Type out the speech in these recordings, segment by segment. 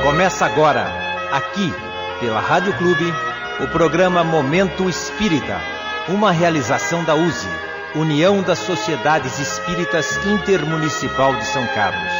Começa agora, aqui, pela Rádio Clube, o programa Momento Espírita, uma realização da USE, União das Sociedades Espíritas Intermunicipal de São Carlos.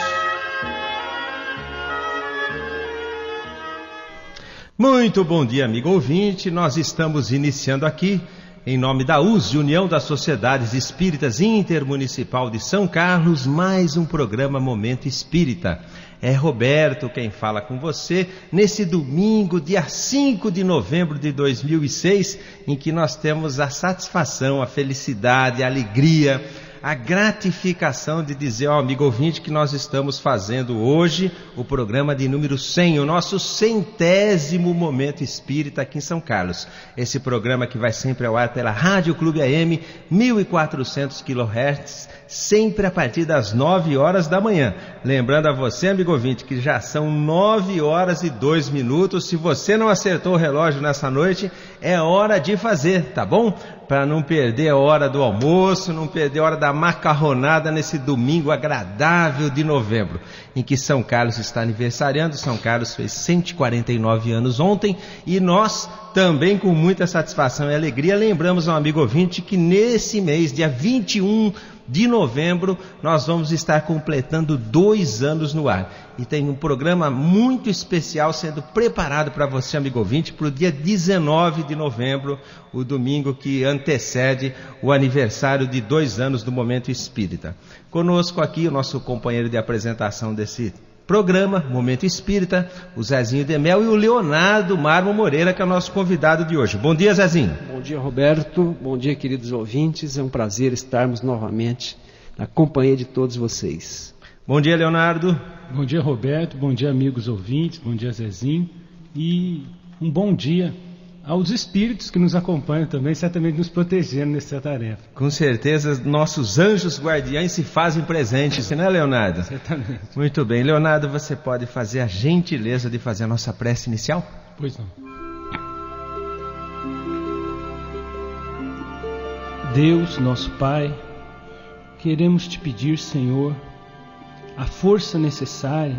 Muito bom dia, amigo ouvinte. Nós estamos iniciando aqui, em nome da USE, União das Sociedades Espíritas Intermunicipal de São Carlos, mais um programa Momento Espírita. É Roberto quem fala com você nesse domingo, dia 5 de novembro de 2006, em que nós temos a satisfação, a felicidade, a alegria, a gratificação de dizer ao amigo ouvinte que nós estamos fazendo hoje o programa de número 100, o nosso 100º Momento Espírita aqui em São Carlos. Esse programa que vai sempre ao ar pela Rádio Clube AM, 1400 kHz, sempre a partir das 9 horas da manhã. Lembrando a você, amigo ouvinte, que já são 9 horas e 2 minutos. Se você não acertou o relógio nessa noite, é hora de fazer, tá bom? Para não perder a hora do almoço, não perder a hora da macarronada nesse domingo agradável de novembro, em que São Carlos está aniversariando. São Carlos fez 149 anos ontem e nós também, com muita satisfação e alegria, lembramos ao amigo ouvinte que nesse mês, dia 21 de novembro, nós vamos estar completando 2 anos no ar. E tem um programa muito especial sendo preparado para você, amigo ouvinte, para o dia 19 de novembro, o domingo que antecede o aniversário de 2 anos do Momento Espírita. Conosco aqui o nosso companheiro de apresentação desse programa, Momento Espírita, o Zezinho Demel e o Leonardo Marmo Moreira, que é o nosso convidado de hoje. Bom dia, Zezinho. Bom dia, Roberto. Bom dia, queridos ouvintes. É um prazer estarmos novamente na companhia de todos vocês. Bom dia, Leonardo. Bom dia, Roberto. Bom dia, amigos ouvintes. Bom dia, Zezinho. E um bom dia aos espíritos que nos acompanham também, certamente nos protegendo nessa tarefa. Com certeza, nossos anjos guardiães se fazem presentes, não é, Leonardo? Certamente. Muito bem. Leonardo, você pode fazer a gentileza de fazer a nossa prece inicial? Pois não. Deus, nosso Pai, queremos te pedir, Senhor, a força necessária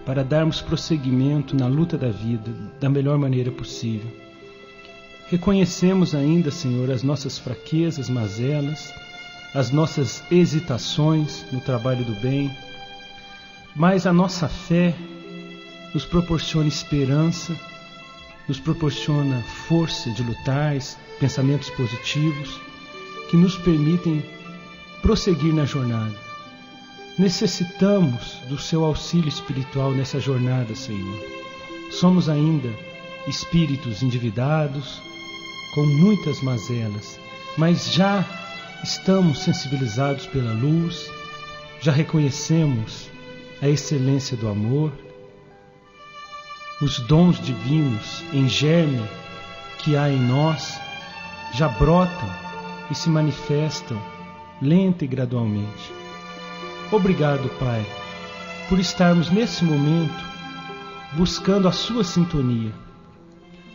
para darmos prosseguimento na luta da vida da melhor maneira possível. Reconhecemos ainda, Senhor, as nossas fraquezas, mazelas, as nossas hesitações no trabalho do bem, mas a nossa fé nos proporciona esperança, nos proporciona força de lutar, pensamentos positivos que nos permitem prosseguir na jornada. Necessitamos do seu auxílio espiritual nessa jornada, Senhor. Somos ainda espíritos endividados, com muitas mazelas, mas já estamos sensibilizados pela luz, já reconhecemos a excelência do amor, os dons divinos em germe que há em nós já brotam e se manifestam lenta e gradualmente. Obrigado, Pai, por estarmos nesse momento buscando a sua sintonia.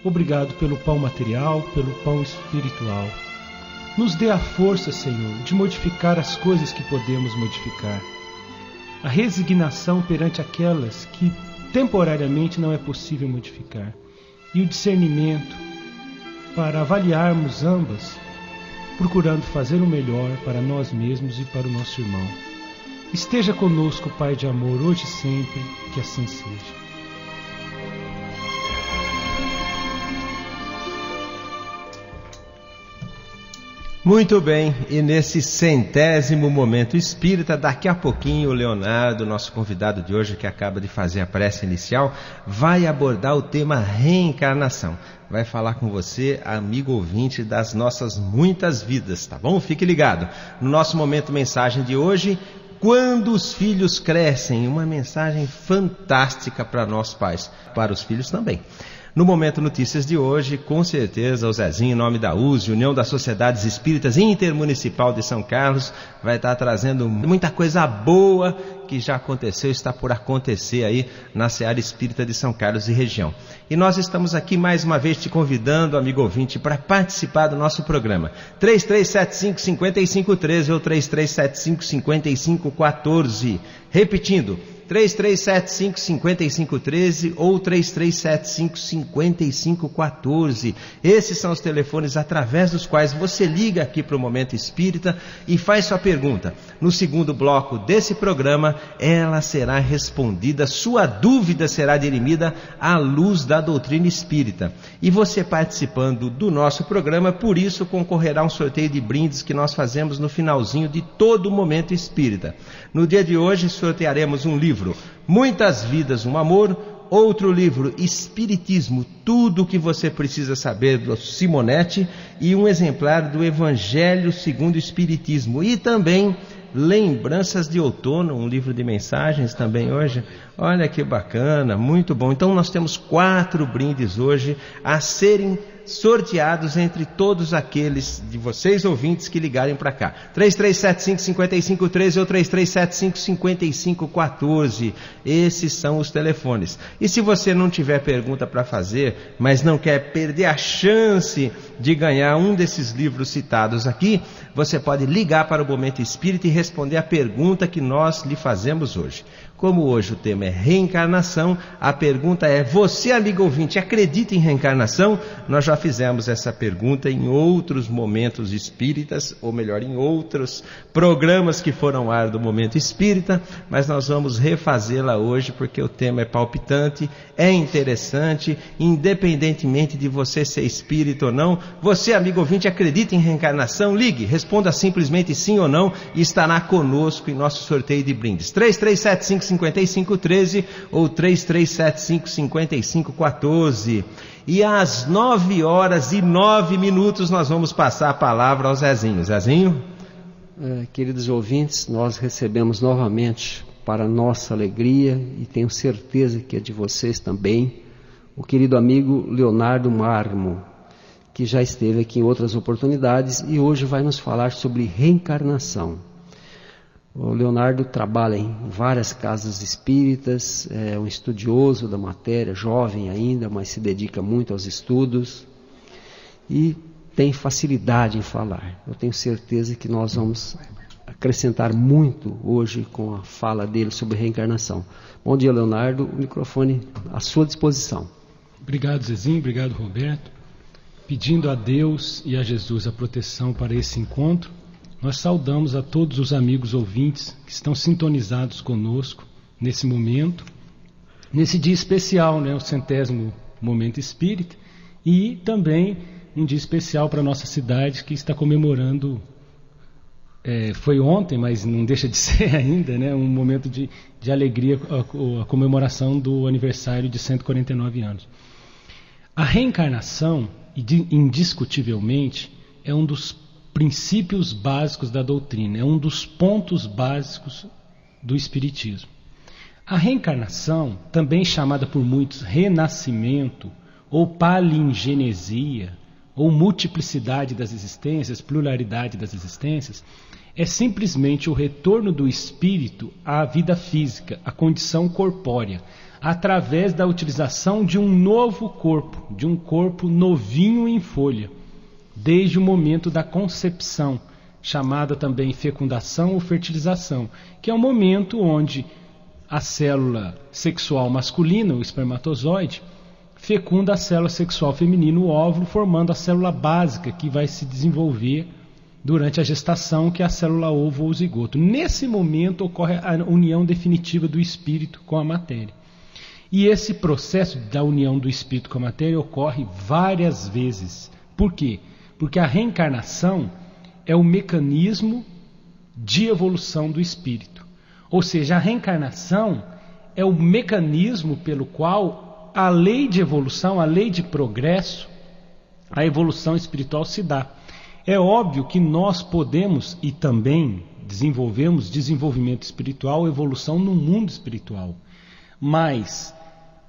Obrigado pelo pão material, pelo pão espiritual. Nos dê a força, Senhor, de modificar as coisas que podemos modificar. A resignação perante aquelas que temporariamente não é possível modificar. E o discernimento para avaliarmos ambas, procurando fazer o melhor para nós mesmos e para o nosso irmão. Esteja conosco, Pai de amor, hoje e sempre, que assim seja. Muito bem, e nesse 100º Momento Espírita, daqui a pouquinho o Leonardo, nosso convidado de hoje, que acaba de fazer a prece inicial, vai abordar o tema reencarnação. Vai falar com você, amigo ouvinte, das nossas muitas vidas, tá bom? Fique ligado. No nosso Momento Mensagem de hoje, quando os filhos crescem, uma mensagem fantástica para nós pais, para os filhos também. No Momento Notícias de hoje, com certeza, o Zezinho, em nome da USE, União das Sociedades Espíritas Intermunicipal de São Carlos, vai estar trazendo muita coisa boa que já aconteceu, está por acontecer aí na Seara Espírita de São Carlos e região. E nós estamos aqui mais uma vez te convidando, amigo ouvinte, para participar do nosso programa. 3375-5513 ou 3375-5514. Repetindo, 3375-5513 ou 3375-5514. Esses são os telefones através dos quais você liga aqui para o Momento Espírita e faz sua pergunta. No segundo bloco desse programa, ela será respondida, sua dúvida será dirimida à luz da doutrina espírita. E você participando do nosso programa, por isso concorrerá a um sorteio de brindes que nós fazemos no finalzinho de todo o Momento Espírita. No dia de hoje sortearemos um livro, Muitas Vidas, um Amor. Outro livro, Espiritismo, tudo o que você precisa saber, do Simonetti, e um exemplar do Evangelho segundo o Espiritismo. E também Lembranças de Outono, um livro de mensagens também hoje. Olha que bacana, muito bom. Então nós temos 4 brindes hoje a serem sorteados entre todos aqueles de vocês ouvintes que ligarem para cá. 3375-5513 ou 3375-5514. Esses são os telefones. E se você não tiver pergunta para fazer, mas não quer perder a chance de ganhar um desses livros citados aqui, você pode ligar para o Momento Espírita e responder a pergunta que nós lhe fazemos hoje. Como hoje o tema é reencarnação, a pergunta é: você, amigo ouvinte, acredita em reencarnação? Nós já fizemos essa pergunta em outros momentos espíritas, ou melhor, em outros programas que foram ao ar do Momento Espírita, mas nós vamos refazê-la hoje porque o tema é palpitante, é interessante, independentemente de você ser espírita ou não. Você, amigo ouvinte, acredita em reencarnação? Ligue, responda simplesmente sim ou não e estará conosco em nosso sorteio de brindes. 3375-5513 ou 3375-5514. E às 9h09 nós vamos passar a palavra ao Zezinho. Zezinho? Queridos ouvintes, nós recebemos novamente, para nossa alegria, e tenho certeza que é de vocês também, o querido amigo Leonardo Marmo, que já esteve aqui em outras oportunidades e hoje vai nos falar sobre reencarnação. O Leonardo trabalha em várias casas espíritas, é um estudioso da matéria, jovem ainda, mas se dedica muito aos estudos e tem facilidade em falar. Eu tenho certeza que nós vamos acrescentar muito hoje com a fala dele sobre reencarnação. Bom dia, Leonardo, o microfone à sua disposição. Obrigado, Zezinho, obrigado, Roberto. Pedindo a Deus e a Jesus a proteção para esse encontro, nós saudamos a todos os amigos ouvintes que estão sintonizados conosco nesse momento, nesse dia especial, o 100º Momento Espírita, e também um dia especial para a nossa cidade que está comemorando, foi ontem, mas não deixa de ser ainda, um momento de alegria, a comemoração do aniversário de 149 anos. A reencarnação, indiscutivelmente, é um dos princípios básicos da doutrina, é um dos pontos básicos do Espiritismo. A reencarnação, também chamada por muitos renascimento, ou palingenesia, ou multiplicidade das existências, pluralidade das existências, é simplesmente o retorno do espírito à vida física, à condição corpórea, através da utilização de um novo corpo, de um corpo novinho em folha, desde o momento da concepção, chamada também fecundação ou fertilização, que é o momento onde a célula sexual masculina, o espermatozoide, fecunda a célula sexual feminina, o óvulo, formando a célula básica que vai se desenvolver durante a gestação, que é a célula ovo ou zigoto. Nesse momento ocorre a união definitiva do espírito com a matéria. E esse processo da união do espírito com a matéria ocorre várias vezes. Por quê? Porque a reencarnação é o mecanismo de evolução do espírito. Ou seja, a reencarnação é o mecanismo pelo qual a lei de evolução, a lei de progresso, a evolução espiritual se dá. É óbvio que nós podemos e também desenvolvemos desenvolvimento espiritual, evolução no mundo espiritual. Mas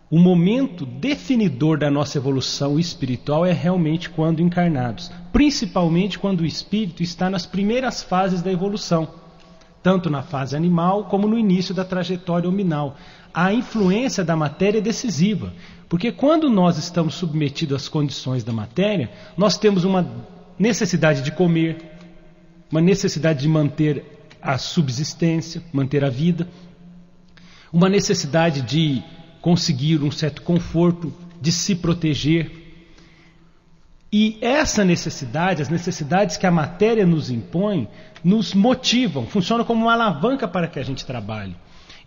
o momento definidor da nossa evolução espiritual é realmente quando encarnados, principalmente quando o espírito está nas primeiras fases da evolução, tanto na fase animal como no início da trajetória hominal. A influência da matéria é decisiva, porque quando nós estamos submetidos às condições da matéria, nós temos uma necessidade de comer, uma necessidade de manter a subsistência, manter a vida, uma necessidade de conseguir um certo conforto, de se proteger. E essa necessidade, as necessidades que a matéria nos impõe, nos motivam, funcionam como uma alavanca para que a gente trabalhe.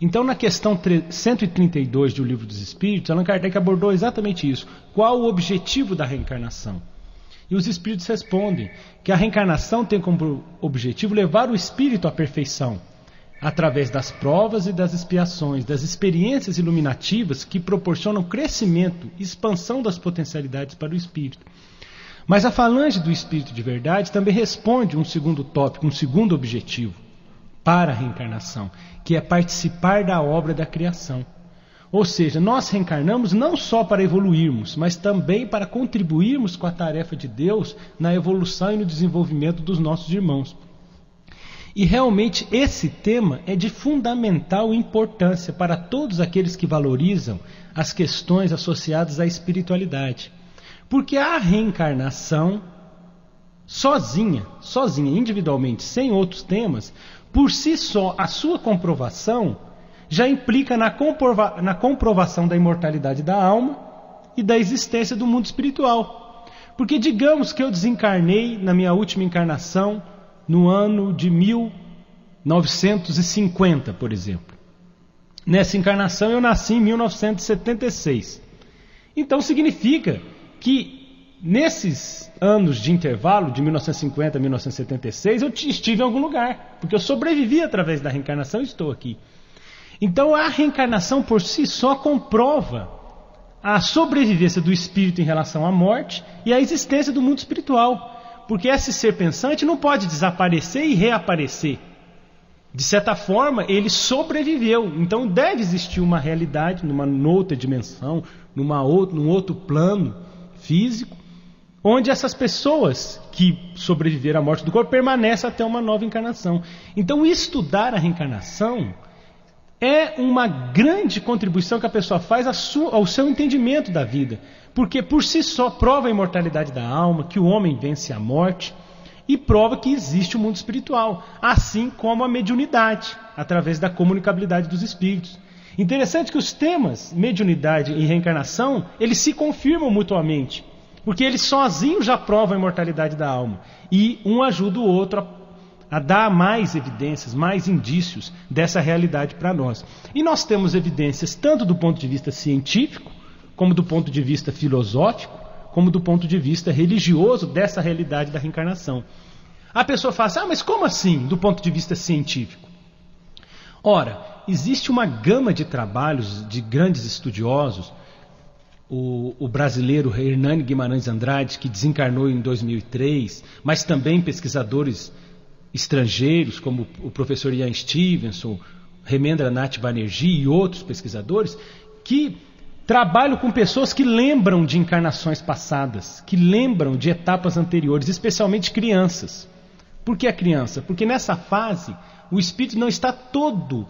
Então, na questão 132 do Livro dos Espíritos, Allan Kardec abordou exatamente isso. Qual o objetivo da reencarnação? E os Espíritos respondem que a reencarnação tem como objetivo levar o espírito à perfeição, através das provas e das expiações, das experiências iluminativas que proporcionam crescimento, expansão das potencialidades para o espírito. Mas a falange do espírito de verdade também responde um segundo tópico, um segundo objetivo para a reencarnação, que é participar da obra da criação. Ou seja, nós reencarnamos não só para evoluirmos, mas também para contribuirmos com a tarefa de Deus na evolução e no desenvolvimento dos nossos irmãos. E realmente esse tema é de fundamental importância para todos aqueles que valorizam as questões associadas à espiritualidade. Porque a reencarnação, sozinha, individualmente, sem outros temas, por si só, a sua comprovação já implica na comprovação da imortalidade da alma e da existência do mundo espiritual. Porque digamos que eu desencarnei na minha última encarnação no ano de 1950, por exemplo. Nessa encarnação eu nasci em 1976. Então significa que nesses anos de intervalo, de 1950 a 1976, eu estive em algum lugar, porque eu sobrevivi através da reencarnação e estou aqui. Então a reencarnação por si só comprova a sobrevivência do espírito em relação à morte e a existência do mundo espiritual, porque esse ser pensante não pode desaparecer e reaparecer. De certa forma, ele sobreviveu. Então deve existir uma realidade, numa outra dimensão, num outro plano físico, onde essas pessoas que sobreviveram à morte do corpo permanecem até uma nova encarnação. Então estudar a reencarnação é uma grande contribuição que a pessoa faz ao seu entendimento da vida, porque por si só prova a imortalidade da alma, que o homem vence a morte, e prova que existe o mundo espiritual, assim como a mediunidade, através da comunicabilidade dos espíritos. Interessante que os temas mediunidade e reencarnação, eles se confirmam mutuamente, porque eles sozinhos já provam a imortalidade da alma, e um ajuda o outro a dar mais evidências, mais indícios dessa realidade para nós. E nós temos evidências tanto do ponto de vista científico, como do ponto de vista filosófico, como do ponto de vista religioso dessa realidade da reencarnação. A pessoa fala assim, mas como assim, do ponto de vista científico? Ora, existe uma gama de trabalhos de grandes estudiosos, o brasileiro Hernani Guimarães Andrade, que desencarnou em 2003, mas também pesquisadores estrangeiros, como o professor Ian Stevenson, Remendranath Banerjee e outros pesquisadores, que trabalham com pessoas que lembram de encarnações passadas, que lembram de etapas anteriores, especialmente crianças. Por que a criança? Porque nessa fase o espírito não está todo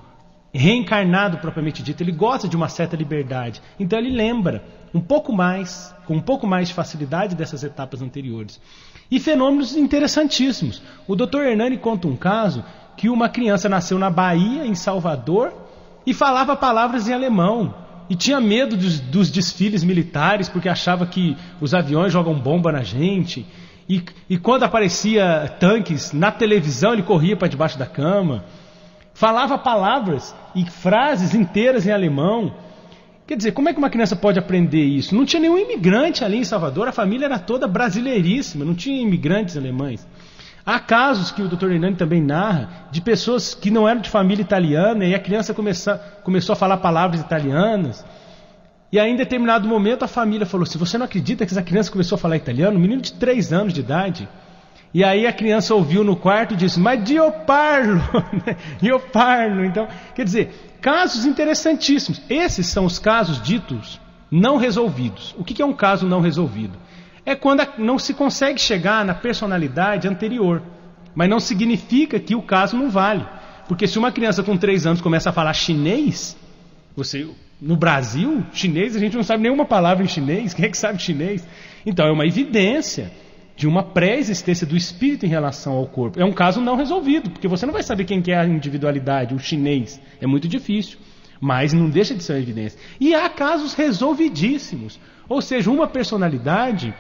reencarnado propriamente dito, ele gosta de uma certa liberdade, então ele lembra com um pouco mais de facilidade dessas etapas anteriores. E fenômenos interessantíssimos. O Dr. Hernani conta um caso que uma criança nasceu na Bahia, em Salvador, e falava palavras em alemão. E tinha medo dos desfiles militares, porque achava que os aviões jogam bomba na gente. E quando aparecia tanques na televisão, ele corria para debaixo da cama. Falava palavras e frases inteiras em alemão. Quer dizer, como é que uma criança pode aprender isso? Não tinha nenhum imigrante ali em Salvador, a família era toda brasileiríssima, não tinha imigrantes alemães. Há casos que o Dr. Hernani também narra, de pessoas que não eram de família italiana, e a criança começou a falar palavras italianas. E aí, em determinado momento, a família falou assim, você não acredita que essa criança começou a falar italiano? Um menino de 3 anos de idade. E aí a criança ouviu no quarto e disse, mas io parlo, io parlo. Então, quer dizer, casos interessantíssimos. Esses são os casos ditos não resolvidos. O que é um caso não resolvido? É quando não se consegue chegar na personalidade anterior. Mas não significa que o caso não vale. Porque se uma criança com 3 anos começa a falar chinês, no Brasil, chinês, a gente não sabe nenhuma palavra em chinês. Quem é que sabe chinês? Então é uma evidência de uma pré-existência do espírito em relação ao corpo. É um caso não resolvido, porque você não vai saber quem que é a individualidade, o chinês. É muito difícil, mas não deixa de ser uma evidência. E há casos resolvidíssimos. Ou seja, uma personalidade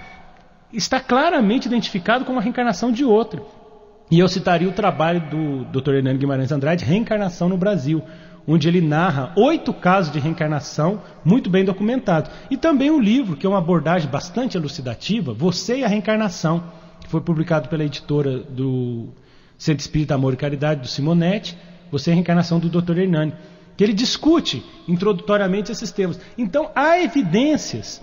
está claramente identificada com a reencarnação de outra. E eu citaria o trabalho do Dr. Hernani Guimarães Andrade, Reencarnação no Brasil, onde ele narra 8 casos de reencarnação muito bem documentados. E também um livro, que é uma abordagem bastante elucidativa, Você e a Reencarnação, que foi publicado pela editora do Centro Espírita Amor e Caridade, do Simonetti, Você e a Reencarnação, do Dr. Hernani, que ele discute introdutoriamente esses temas. Então, há evidências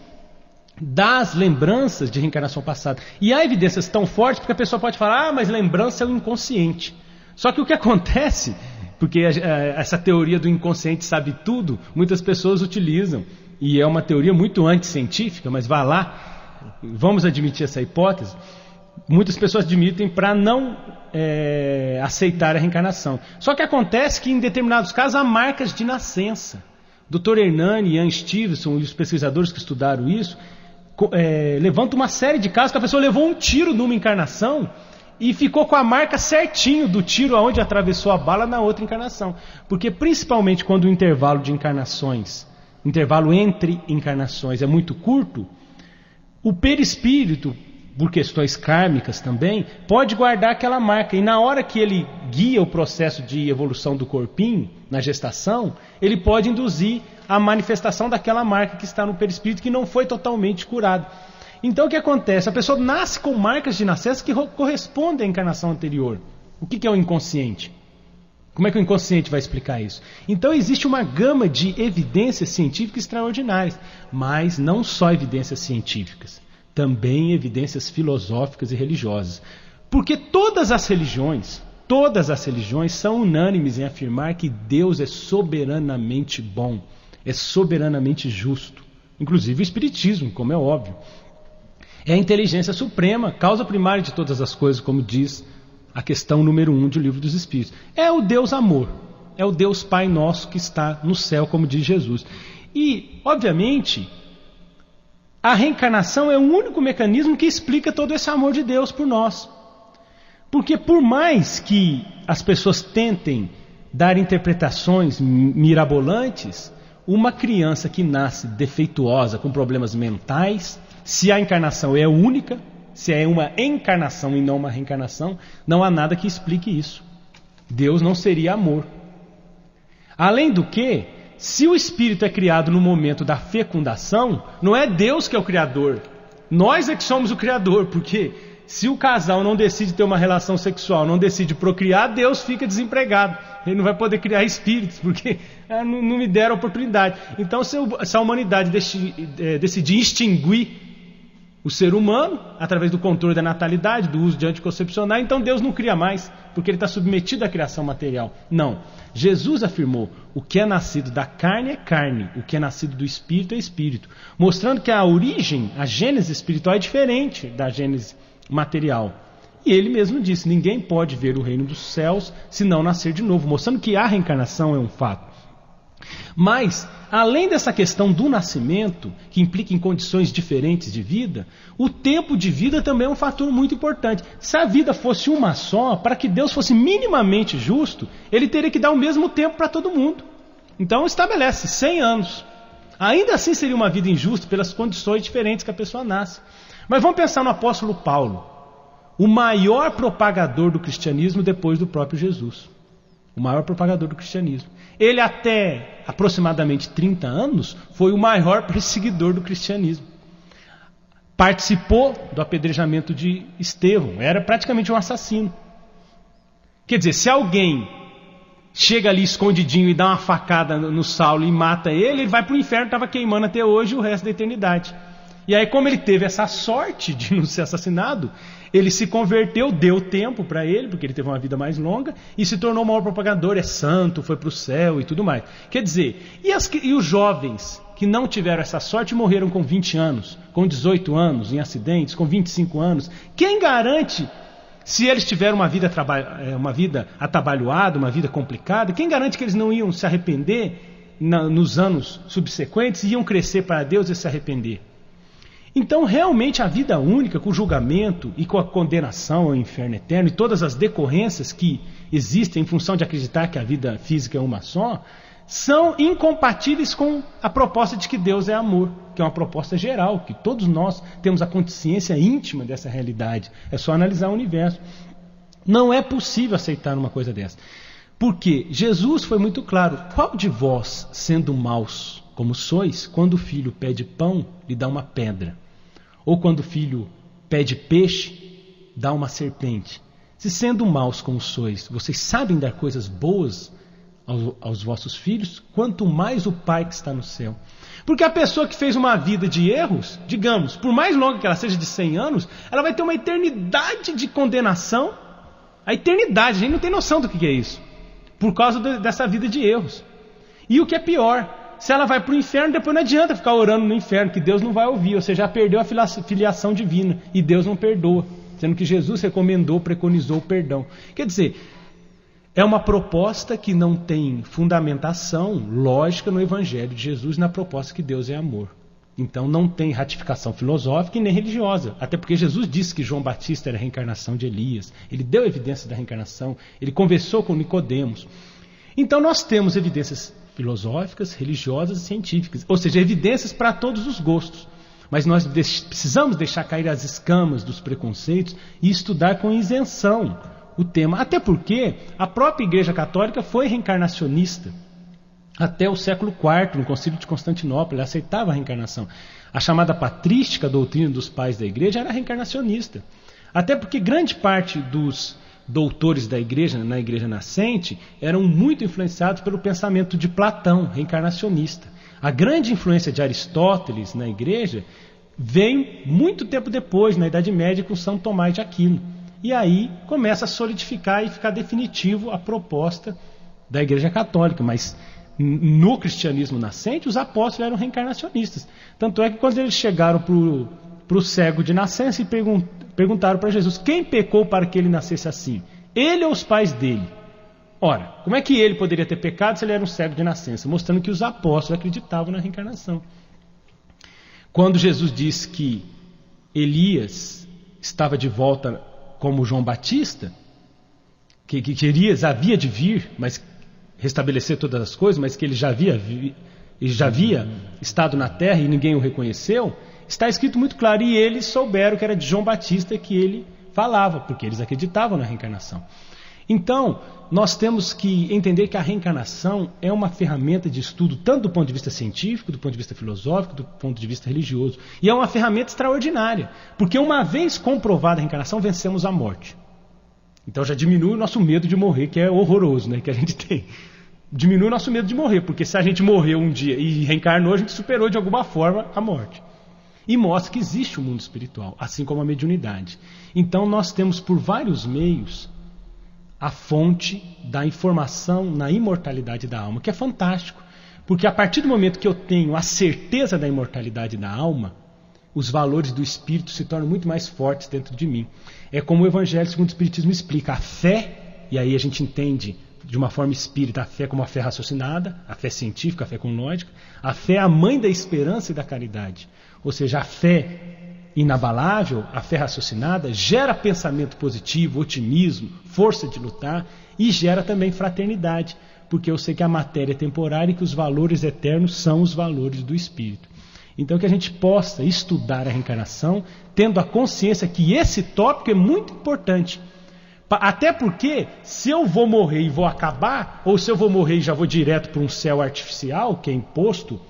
das lembranças de reencarnação passada. E há evidências tão fortes porque a pessoa pode falar, mas lembrança é o inconsciente. Só que o que acontece, porque essa teoria do inconsciente sabe tudo, muitas pessoas utilizam, e é uma teoria muito anticientífica, mas vá lá, vamos admitir essa hipótese, muitas pessoas admitem para não aceitar a reencarnação. Só que acontece que em determinados casos há marcas de nascença. Dr. Hernani, Ian Stevenson e os pesquisadores que estudaram isso, levanta uma série de casos que a pessoa levou um tiro numa encarnação e ficou com a marca certinho do tiro aonde atravessou a bala na outra encarnação. Porque principalmente quando o intervalo de encarnações, intervalo entre encarnações é muito curto, o perispírito, por questões kármicas também, pode guardar aquela marca. E na hora que ele guia o processo de evolução do corpinho, na gestação, ele pode induzir a manifestação daquela marca que está no perispírito que não foi totalmente curada. Então o que acontece? A pessoa nasce com marcas de nascença que correspondem à encarnação anterior. O que é o inconsciente? Como é que o inconsciente vai explicar isso? Então existe uma gama de evidências científicas extraordinárias, mas não só evidências científicas, também evidências filosóficas e religiosas. Porque todas as religiões são unânimes em afirmar que Deus é soberanamente bom, é soberanamente justo. Inclusive o Espiritismo, como é óbvio. É a inteligência suprema, causa primária de todas as coisas, como diz a questão número 1 do Livro dos Espíritos. É o Deus amor, é o Deus Pai nosso que está no céu, como diz Jesus. E, obviamente, a reencarnação é o único mecanismo que explica todo esse amor de Deus por nós. Porque por mais que as pessoas tentem dar interpretações mirabolantes, uma criança que nasce defeituosa, com problemas mentais, se a encarnação é única, se é uma encarnação e não uma reencarnação, não há nada que explique isso. Deus não seria amor. Além do que, se o espírito é criado no momento da fecundação, não é Deus que é o criador. Nós é que somos o criador, porque se o casal não decide ter uma relação sexual, não decide procriar, Deus fica desempregado. Ele não vai poder criar espíritos, porque não me deram oportunidade. Então, se a humanidade decidir extinguir o ser humano, através do controle da natalidade, do uso de anticoncepcionais, então Deus não cria mais, porque ele está submetido à criação material. Não. Jesus afirmou, o que é nascido da carne é carne, o que é nascido do espírito é espírito, mostrando que a origem, a gênese espiritual é diferente da gênese material. E ele mesmo disse, ninguém pode ver o reino dos céus se não nascer de novo, mostrando que a reencarnação é um fato. Mas, além dessa questão do nascimento, que implica em condições diferentes de vida, o tempo de vida também é um fator muito importante. Se a vida fosse uma só, para que Deus fosse minimamente justo, ele teria que dar o mesmo tempo para todo mundo. Então estabelece 100 anos. Ainda assim seria uma vida injusta pelas condições diferentes que a pessoa nasce. Mas vamos pensar no apóstolo Paulo, o maior propagador do cristianismo depois do próprio Jesus. O maior propagador do cristianismo. Ele até aproximadamente 30 anos foi o maior perseguidor do cristianismo. Participou do apedrejamento de Estevão, era praticamente um assassino. Quer dizer, se alguém chega ali escondidinho e dá uma facada no Saulo e mata ele, ele vai para o inferno, estava queimando até hoje o resto da eternidade. E aí, como ele teve essa sorte de não ser assassinado, ele se converteu, deu tempo para ele, porque ele teve uma vida mais longa, e se tornou o maior propagador, é santo, foi para o céu e tudo mais. Quer dizer, e os jovens que não tiveram essa sorte morreram com 20 anos, com 18 anos em acidentes, com 25 anos? Quem garante Se eles tiveram uma vida atabalhoada, uma vida complicada, quem garante que eles não iam se arrepender nos anos subsequentes, iam crescer para Deus e se arrepender? Então, realmente, a vida única, com o julgamento e com a condenação ao inferno eterno e todas as decorrências que existem em função de acreditar que a vida física é uma só, são incompatíveis com a proposta de que Deus é amor, que é uma proposta geral, que todos nós temos a consciência íntima dessa realidade. É só analisar o universo. Não é possível aceitar uma coisa dessa. Porque Jesus foi muito claro: qual de vós, sendo maus como sois, quando o filho pede pão, lhe dá uma pedra? Ou quando o filho pede peixe, dá uma serpente? Se sendo maus como sois, vocês sabem dar coisas boas aos vossos filhos, quanto mais o Pai que está no céu. Porque a pessoa que fez uma vida de erros, digamos, por mais longa que ela seja, de 100 anos, ela vai ter uma eternidade de condenação. A eternidade, a gente não tem noção do que é isso, por causa dessa vida de erros. E o que é pior, se ela vai para o inferno, depois não adianta ficar orando no inferno, que Deus não vai ouvir. Você já perdeu a filiação divina e Deus não perdoa, sendo que Jesus recomendou, preconizou o perdão. Quer dizer, é uma proposta que não tem fundamentação lógica no Evangelho de Jesus, na proposta que Deus é amor. Então não tem ratificação filosófica e nem religiosa. Até porque Jesus disse que João Batista era a reencarnação de Elias. Ele deu evidência da reencarnação. Ele conversou com Nicodemos. Então nós temos evidências filosóficas, religiosas e científicas. Ou seja, evidências para todos os gostos. Mas nós precisamos deixar cair as escamas dos preconceitos e estudar com isenção o tema. Até porque a própria Igreja Católica foi reencarnacionista. Até o século IV, no Concílio de Constantinopla, ele aceitava a reencarnação. A chamada patrística doutrina dos pais da Igreja era reencarnacionista. Até porque grande parte dos doutores da Igreja, na Igreja nascente, eram muito influenciados pelo pensamento de Platão, reencarnacionista. A grande influência de Aristóteles na Igreja vem muito tempo depois, na Idade Média, com São Tomás de Aquino. E aí começa a solidificar e ficar definitivo a proposta da Igreja Católica. Mas no cristianismo nascente, os apóstolos eram reencarnacionistas. Tanto é que quando eles chegaram para o cego de nascença e perguntaram para Jesus: quem pecou para que ele nascesse assim? Ele ou os pais dele? Ora, como é que ele poderia ter pecado se ele era um cego de nascença? Mostrando que os apóstolos acreditavam na reencarnação. Quando Jesus disse que Elias estava de volta como João Batista, que Elias havia de vir, mas restabelecer todas as coisas, mas que ele já havia estado na terra e ninguém o reconheceu, está escrito muito claro. E eles souberam que era de João Batista que ele falava, porque eles acreditavam na reencarnação. Então, nós temos que entender que a reencarnação é uma ferramenta de estudo, tanto do ponto de vista científico, do ponto de vista filosófico, do ponto de vista religioso. E é uma ferramenta extraordinária, porque uma vez comprovada a reencarnação, vencemos a morte. Então já diminui o nosso medo de morrer, que é horroroso, né, que a gente tem. Diminui o nosso medo de morrer, porque se a gente morreu um dia e reencarnou, a gente superou de alguma forma a morte. E mostra que existe o mundo espiritual, assim como a mediunidade. Então nós temos por vários meios a fonte da informação na imortalidade da alma, que é fantástico. Porque a partir do momento que eu tenho a certeza da imortalidade da alma, os valores do espírito se tornam muito mais fortes dentro de mim. É como o Evangelho segundo o Espiritismo explica. A fé, e aí a gente entende de uma forma espírita a fé como a fé raciocinada, a fé científica, a fé com lógica. A fé é a mãe da esperança e da caridade. Ou seja, a fé inabalável, a fé raciocinada, gera pensamento positivo, otimismo, força de lutar e gera também fraternidade, porque eu sei que a matéria é temporária e que os valores eternos são os valores do espírito. Então que a gente possa estudar a reencarnação tendo a consciência que esse tópico é muito importante. Até porque se eu vou morrer e vou acabar, ou se eu vou morrer e já vou direto para um céu artificial, que é imposto,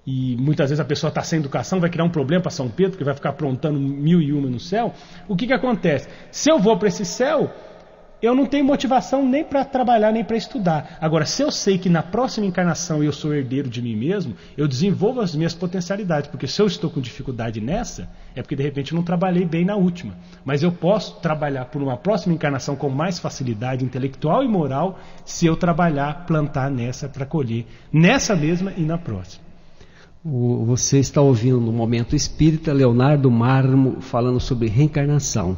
e muitas vezes a pessoa está sem educação, vai criar um problema para São Pedro, porque vai ficar aprontando 1001 no céu. O que acontece? Se eu vou para esse céu, eu não tenho motivação nem para trabalhar, nem para estudar. Agora, se eu sei que na próxima encarnação eu sou herdeiro de mim mesmo, eu desenvolvo as minhas potencialidades, porque se eu estou com dificuldade nessa, é porque de repente eu não trabalhei bem na última. Mas eu posso trabalhar por uma próxima encarnação com mais facilidade intelectual e moral, se eu trabalhar, plantar nessa para colher, nessa mesma e na próxima. Você está ouvindo no Momento Espírita Leonardo Marmo falando sobre reencarnação.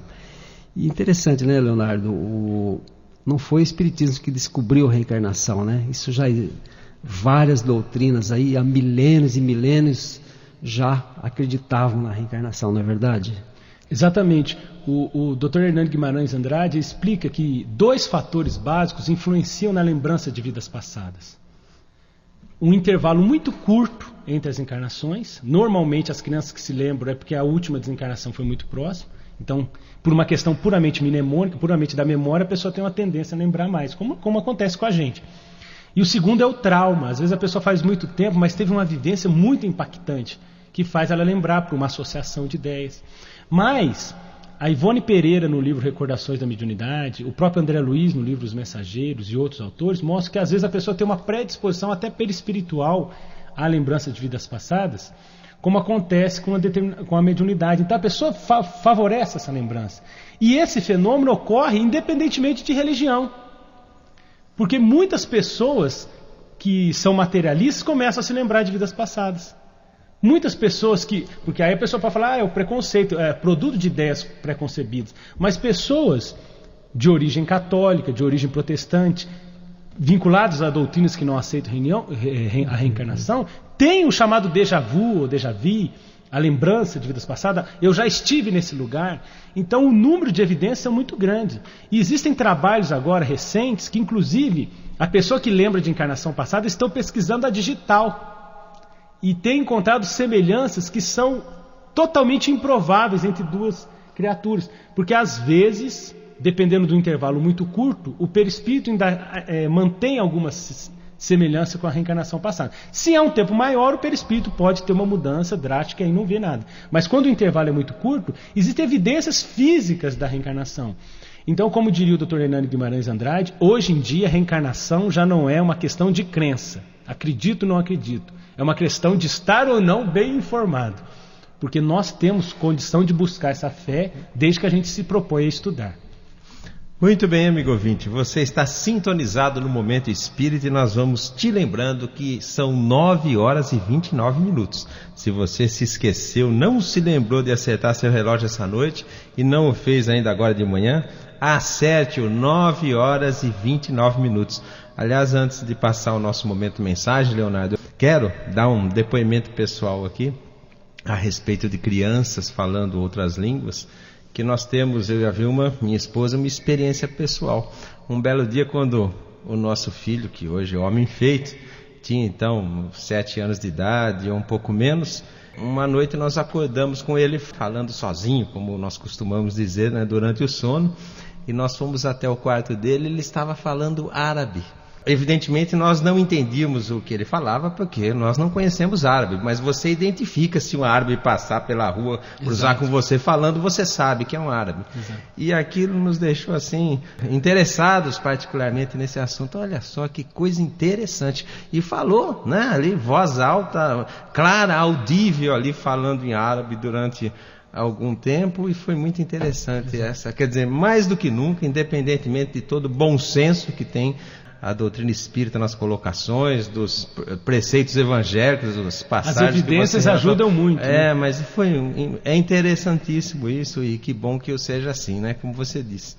E interessante, né, Leonardo? Não foi o Espiritismo que descobriu a reencarnação, né? Isso já várias doutrinas aí, há milênios e milênios já acreditavam na reencarnação, não é verdade? Exatamente. O Dr. Hernando Guimarães Andrade explica que 2 fatores básicos influenciam na lembrança de vidas passadas. Um intervalo muito curto entre as encarnações. Normalmente as crianças que se lembram é porque a última desencarnação foi muito próxima. Então, por uma questão puramente mnemônica, puramente da memória, a pessoa tem uma tendência a lembrar mais, como acontece com a gente. E o segundo é o trauma. Às vezes a pessoa faz muito tempo, mas teve uma vivência muito impactante, que faz ela lembrar por uma associação de ideias. Mas a Ivone Pereira, no livro Recordações da Mediunidade, o próprio André Luiz, no livro Os Mensageiros, e outros autores, mostram que às vezes a pessoa tem uma predisposição até perispiritual à lembrança de vidas passadas, como acontece com a mediunidade. Então a pessoa favorece essa lembrança. E esse fenômeno ocorre independentemente de religião. Porque muitas pessoas que são materialistas começam a se lembrar de vidas passadas. Muitas pessoas porque aí a pessoa pode falar, é o preconceito, é produto de ideias preconcebidas. Mas pessoas de origem católica, de origem protestante, vinculados a doutrinas que não aceitam a reencarnação, tem o chamado déjà vu ou déjà vu, a lembrança de vidas passadas. Eu já estive nesse lugar. Então o número de evidências é muito grande. E existem trabalhos agora recentes que inclusive a pessoa que lembra de encarnação passada estão pesquisando a digital e tem encontrado semelhanças que são totalmente improváveis entre 2 criaturas, porque às vezes, dependendo do intervalo muito curto, o perispírito ainda mantém algumas semelhança com a reencarnação passada. Se há um tempo maior, o perispírito pode ter uma mudança drástica e não vê nada. Mas quando o intervalo é muito curto, existem evidências físicas da reencarnação. Então, como diria o Dr. Hernando Guimarães Andrade, hoje em dia a reencarnação já não é uma questão de crença. Acredito ou não acredito. É uma questão de estar ou não bem informado. Porque nós temos condição de buscar essa fé desde que a gente se propõe a estudar. Muito bem, amigo ouvinte, você está sintonizado no Momento Espírita e nós vamos te lembrando que são 9h29. Se você se esqueceu, não se lembrou de acertar seu relógio essa noite e não o fez ainda agora de manhã, acerte-o, 9h29. Aliás, antes de passar o nosso momento mensagem, Leonardo, eu quero dar um depoimento pessoal aqui a respeito de crianças falando outras línguas, que nós temos, eu e a Vilma, minha esposa, uma experiência pessoal. Um belo dia, quando o nosso filho, que hoje é homem feito, tinha então 7 anos de idade ou um pouco menos, uma noite nós acordamos com ele falando sozinho, como nós costumamos dizer, né, durante o sono, e nós fomos até o quarto dele, ele estava falando árabe. Evidentemente nós não entendíamos o que ele falava porque nós não conhecemos árabe, mas você identifica se um árabe passar pela rua, cruzar com você falando, você sabe que é um árabe. Exato. E aquilo nos deixou assim interessados particularmente nesse assunto. Olha só que coisa interessante. E falou, né, ali, voz alta, clara, audível ali, falando em árabe durante algum tempo, e foi muito interessante. Essa, quer dizer, mais do que nunca, independentemente de todo o bom senso que tem a doutrina espírita nas colocações, dos preceitos evangélicos, das passagens. As evidências ajudam muito. Mas é interessantíssimo isso, e que bom que eu seja assim, né? Como você disse.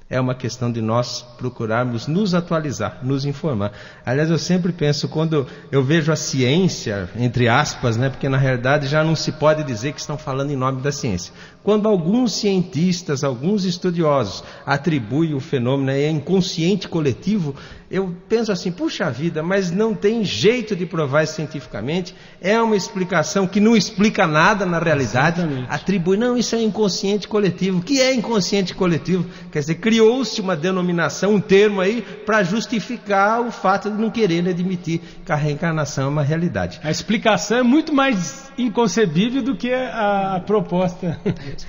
É uma questão de nós procurarmos nos atualizar, nos informar. Aliás, eu sempre penso, quando eu vejo a ciência, entre aspas, né, porque na realidade já não se pode dizer que estão falando em nome da ciência. Quando alguns cientistas, alguns estudiosos atribuem o fenômeno a inconsciente coletivo, eu penso assim, puxa vida, mas não tem jeito de provar isso cientificamente, é uma explicação que não explica nada na realidade. Exatamente. Atribui, não, isso é inconsciente coletivo. O que é inconsciente coletivo? Quer dizer, criou-se uma denominação, um termo aí, para justificar o fato de não querer admitir que a reencarnação é uma realidade. A explicação é muito mais inconcebível do que a proposta.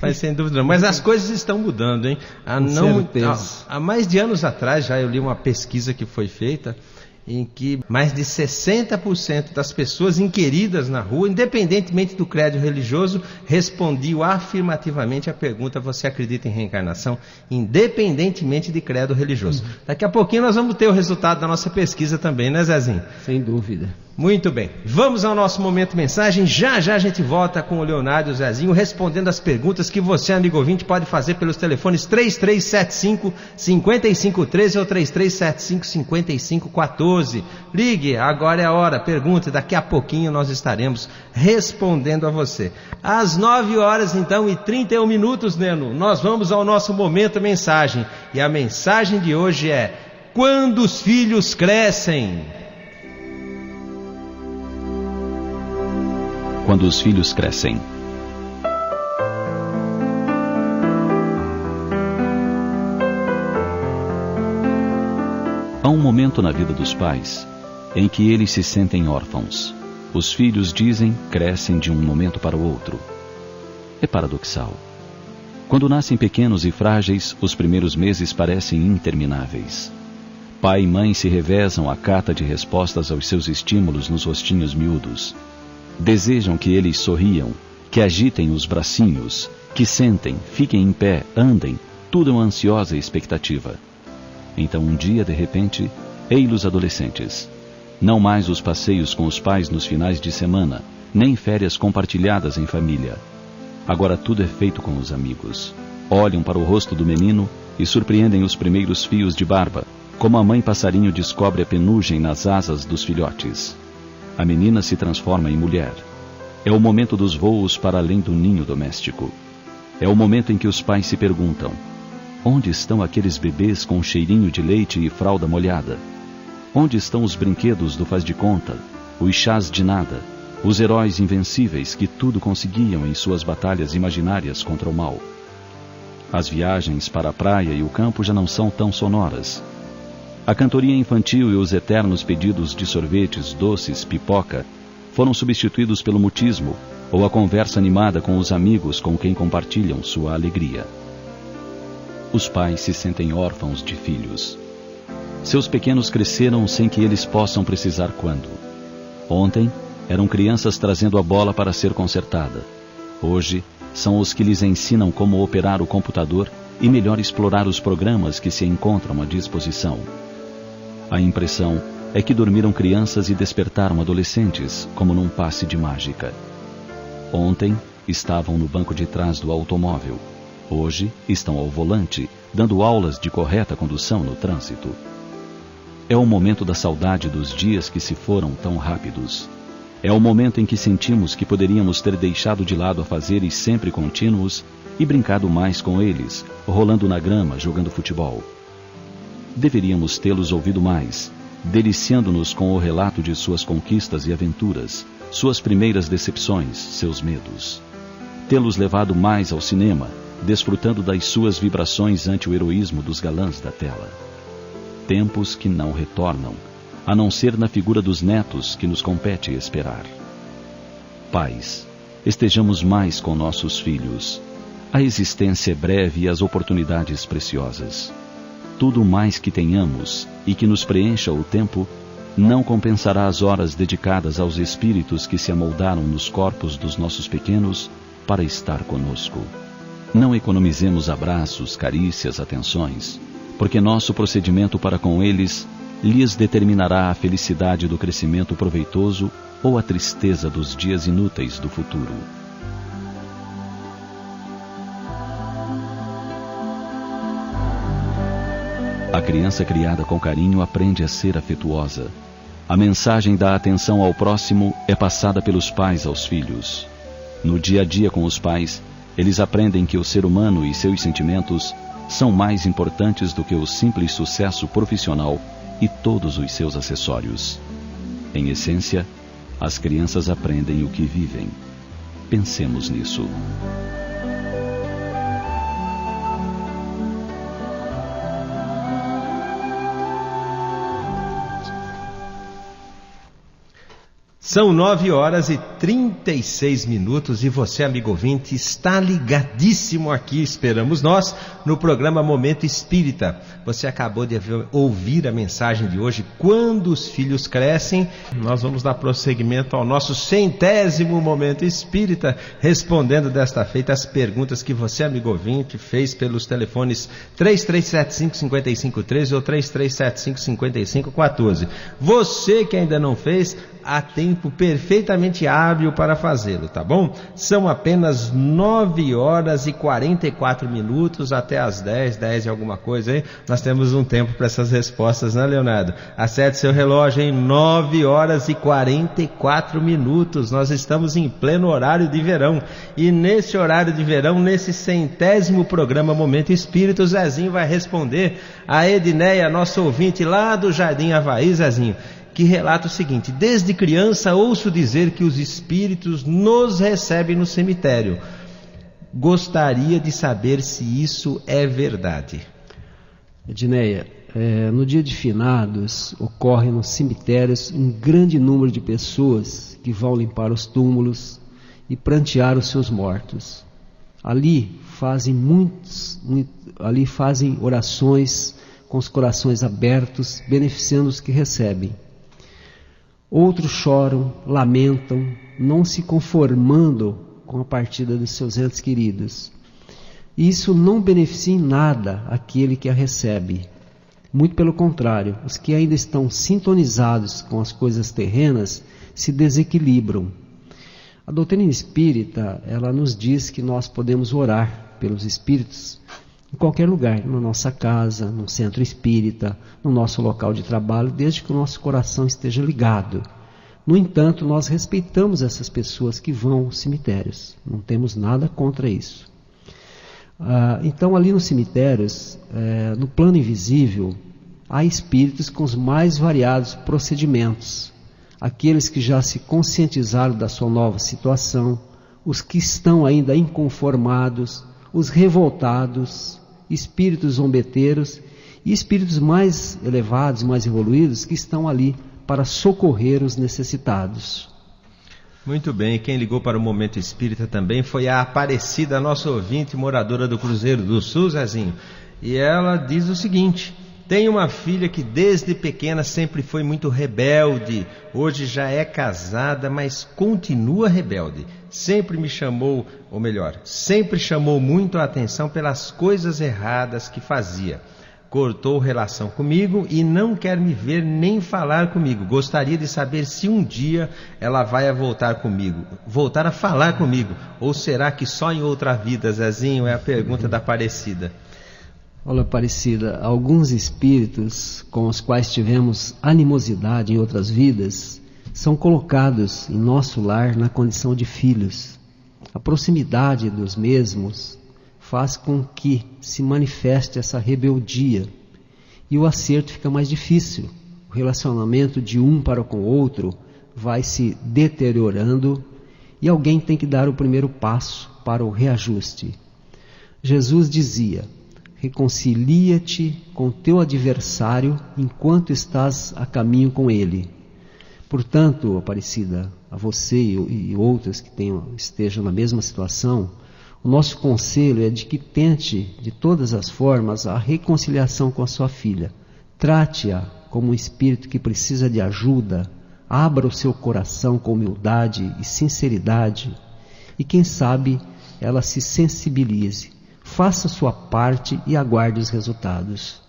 Mas sem dúvida, mas as coisas estão mudando, hein? Há mais de anos atrás, já eu li uma pesquisa que foi feita, em que mais de 60% das pessoas inquiridas na rua, independentemente do credo religioso, respondiam afirmativamente à pergunta: você acredita em reencarnação? Independentemente de credo religioso. Daqui a pouquinho nós vamos ter o resultado da nossa pesquisa também, né, Zezinho? Sem dúvida. Muito bem, vamos ao nosso Momento Mensagem. Já já a gente volta com o Leonardo e o Zezinho respondendo as perguntas que você, amigo ouvinte, pode fazer pelos telefones 3375-5513 ou 3375-5514. Ligue, agora é a hora, pergunte, daqui a pouquinho nós estaremos respondendo a você. Às 9 horas então e 31 minutos, Neno, nós vamos ao nosso Momento Mensagem. E a mensagem de hoje é: quando os filhos crescem. Quando os filhos crescem. Há um momento na vida dos pais em que eles se sentem órfãos. Os filhos, dizem, crescem de um momento para o outro. É paradoxal. Quando nascem pequenos e frágeis, os primeiros meses parecem intermináveis. Pai e mãe se revezam à cata de respostas aos seus estímulos nos rostinhos miúdos. Desejam que eles sorriam, que agitem os bracinhos, que sentem, fiquem em pé, andem, tudo uma ansiosa expectativa. Então um dia, de repente, ei-los adolescentes. Não mais os passeios com os pais nos finais de semana, nem férias compartilhadas em família. Agora tudo é feito com os amigos. Olham para o rosto do menino e surpreendem os primeiros fios de barba, como a mãe passarinho descobre a penugem nas asas dos filhotes. A menina se transforma em mulher. É o momento dos voos para além do ninho doméstico. É o momento em que os pais se perguntam: onde estão aqueles bebês com cheirinho de leite e fralda molhada? Onde estão os brinquedos do faz-de-conta, os chás de nada, os heróis invencíveis que tudo conseguiam em suas batalhas imaginárias contra o mal? As viagens para a praia e o campo já não são tão sonoras. A cantoria infantil e os eternos pedidos de sorvetes, doces, pipoca foram substituídos pelo mutismo ou a conversa animada com os amigos com quem compartilham sua alegria. Os pais se sentem órfãos de filhos. Seus pequenos cresceram sem que eles possam precisar quando. Ontem eram crianças trazendo a bola para ser consertada. Hoje são os que lhes ensinam como operar o computador e melhor explorar os programas que se encontram à disposição. A impressão é que dormiram crianças e despertaram adolescentes, como num passe de mágica. Ontem estavam no banco de trás do automóvel. Hoje estão ao volante, dando aulas de correta condução no trânsito. É o momento da saudade dos dias que se foram tão rápidos. É o momento em que sentimos que poderíamos ter deixado de lado afazeres sempre contínuos e brincado mais com eles, rolando na grama, jogando futebol. Deveríamos tê-los ouvido mais, deliciando-nos com o relato de suas conquistas e aventuras, suas primeiras decepções, seus medos. Tê-los levado mais ao cinema, desfrutando das suas vibrações ante o heroísmo dos galãs da tela. Tempos que não retornam, a não ser na figura dos netos que nos compete esperar. Pais, estejamos mais com nossos filhos. A existência é breve e as oportunidades preciosas. Tudo mais que tenhamos e que nos preencha o tempo não compensará as horas dedicadas aos espíritos que se amoldaram nos corpos dos nossos pequenos para estar conosco. Não economizemos abraços, carícias, atenções, porque nosso procedimento para com eles lhes determinará a felicidade do crescimento proveitoso ou a tristeza dos dias inúteis do futuro. A criança criada com carinho aprende a ser afetuosa. A mensagem da atenção ao próximo é passada pelos pais aos filhos. No dia a dia com os pais, eles aprendem que o ser humano e seus sentimentos são mais importantes do que o simples sucesso profissional e todos os seus acessórios. Em essência, as crianças aprendem o que vivem. Pensemos nisso. São 9h36 e você, amigo ouvinte, está ligadíssimo aqui, esperamos nós, no programa Momento Espírita. Você acabou de ouvir a mensagem de hoje, Quando os Filhos Crescem. Nós vamos dar prosseguimento ao nosso 100º Momento Espírita, respondendo desta feita as perguntas que você, amigo ouvinte, fez pelos telefones 3375-5513 ou 3375-5514. Você que ainda não fez, há tempo perfeitamente hábil para fazê-lo, tá bom? São apenas 9h44 até as 10 e alguma coisa aí. Nós temos um tempo para essas respostas, né, Leonardo? Acerte seu relógio em 9h44. Nós estamos em pleno horário de verão. E nesse horário de verão, nesse 100º programa Momento Espírita, o Zezinho vai responder a Edneia, nosso ouvinte lá do Jardim Havaí, Zezinho, que relata o seguinte: desde criança ouço dizer que os espíritos nos recebem no cemitério. Gostaria de saber se isso é verdade. Edneia, no dia de finados ocorre nos cemitérios um grande número de pessoas que vão limpar os túmulos e prantear os seus mortos. Ali fazem orações com os corações abertos, beneficiando os que recebem. Outros choram, lamentam, não se conformando com a partida dos seus entes queridos. Isso não beneficia em nada aquele que a recebe. Muito pelo contrário, os que ainda estão sintonizados com as coisas terrenas se desequilibram. A doutrina espírita, ela nos diz que nós podemos orar pelos espíritos em qualquer lugar, na nossa casa, no centro espírita, no nosso local de trabalho, desde que o nosso coração esteja ligado. No entanto, nós respeitamos essas pessoas que vão aos cemitérios, não temos nada contra isso. Então, ali nos cemitérios, no plano invisível, há espíritos com os mais variados procedimentos. Aqueles que já se conscientizaram da sua nova situação, os que estão ainda inconformados, os revoltados, espíritos zombeteiros e espíritos mais elevados, mais evoluídos, que estão ali para socorrer os necessitados. Muito bem, quem ligou para o Momento Espírita também foi a Aparecida, nossa ouvinte, moradora do Cruzeiro do Sul, Zezinho. E ela diz o seguinte: tenho uma filha que desde pequena sempre foi muito rebelde, hoje já é casada, mas continua rebelde. Sempre chamou muito a atenção pelas coisas erradas que fazia. Cortou relação comigo e não quer me ver nem falar comigo. Gostaria de saber se um dia ela vai voltar a falar comigo, ou será que só em outra vida, Zezinho? É a pergunta da Aparecida. Olha, Aparecida, alguns espíritos com os quais tivemos animosidade em outras vidas são colocados em nosso lar na condição de filhos. A proximidade dos mesmos faz com que se manifeste essa rebeldia e o acerto fica mais difícil. O relacionamento de um para com o outro vai se deteriorando e alguém tem que dar o primeiro passo para o reajuste. Jesus dizia: reconcilia-te com teu adversário enquanto estás a caminho com ele. Portanto, Aparecida, a você e outros que estejam na mesma situação, o nosso conselho é de que tente, de todas as formas, a reconciliação com a sua filha. Trate-a como um espírito que precisa de ajuda, abra o seu coração com humildade e sinceridade, e quem sabe ela se sensibilize. Faça a sua parte e aguarde os resultados.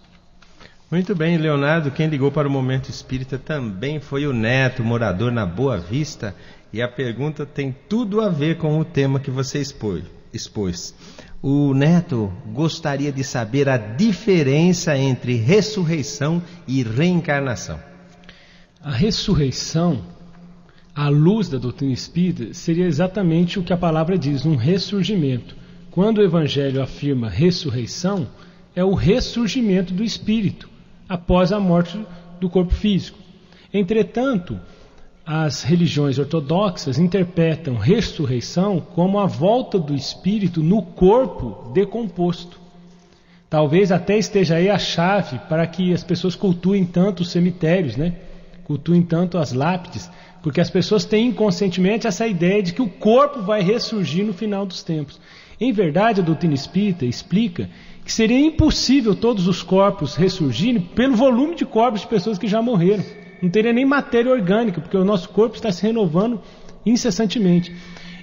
Muito bem, Leonardo, quem ligou para o Momento Espírita também foi o Neto, morador na Boa Vista, e a pergunta tem tudo a ver com o tema que você expôs. O Neto gostaria de saber a diferença entre ressurreição e reencarnação. A ressurreição, à luz da doutrina espírita, seria exatamente o que a palavra diz, um ressurgimento. Quando o Evangelho afirma ressurreição, é o ressurgimento do espírito após a morte do corpo físico. Entretanto, as religiões ortodoxas interpretam ressurreição como a volta do espírito no corpo decomposto. Talvez até esteja aí a chave para que as pessoas cultuem tanto os cemitérios, cultuem tanto as lápides, porque as pessoas têm inconscientemente essa ideia de que o corpo vai ressurgir no final dos tempos. Em verdade, a doutrina espírita explica que seria impossível todos os corpos ressurgirem pelo volume de corpos de pessoas que já morreram. Não teria nem matéria orgânica, porque o nosso corpo está se renovando incessantemente.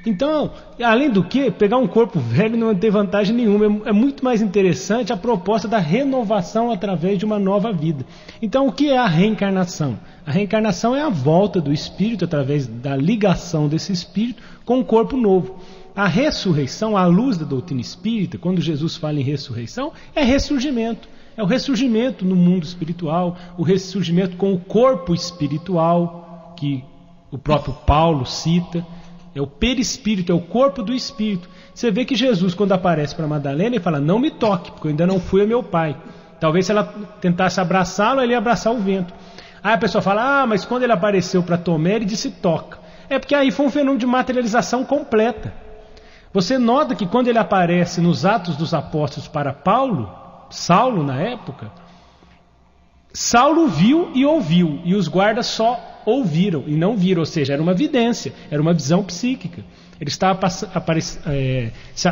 Então, além do que, pegar um corpo velho não tem vantagem nenhuma. É muito mais interessante a proposta da renovação através de uma nova vida. Então, o que é a reencarnação? A reencarnação é a volta do espírito, através da ligação desse espírito com um corpo novo. A ressurreição, à luz da doutrina espírita, quando Jesus fala em ressurreição, é ressurgimento. É o ressurgimento no mundo espiritual, o ressurgimento com o corpo espiritual, que o próprio Paulo cita. É o perispírito, é o corpo do espírito. Você vê que Jesus, quando aparece para Madalena, ele fala, não me toque, porque eu ainda não fui a meu pai. Talvez se ela tentasse abraçá-lo, ele ia abraçar o vento. Aí a pessoa fala, mas quando ele apareceu para Tomé, ele disse toca. É porque aí foi um fenômeno de materialização completa. Você nota que quando ele aparece nos Atos dos Apóstolos para Saulo na época, Saulo viu e ouviu, e os guardas só ouviram e não viram, ou seja, era uma vidência, era uma visão psíquica. Ele estava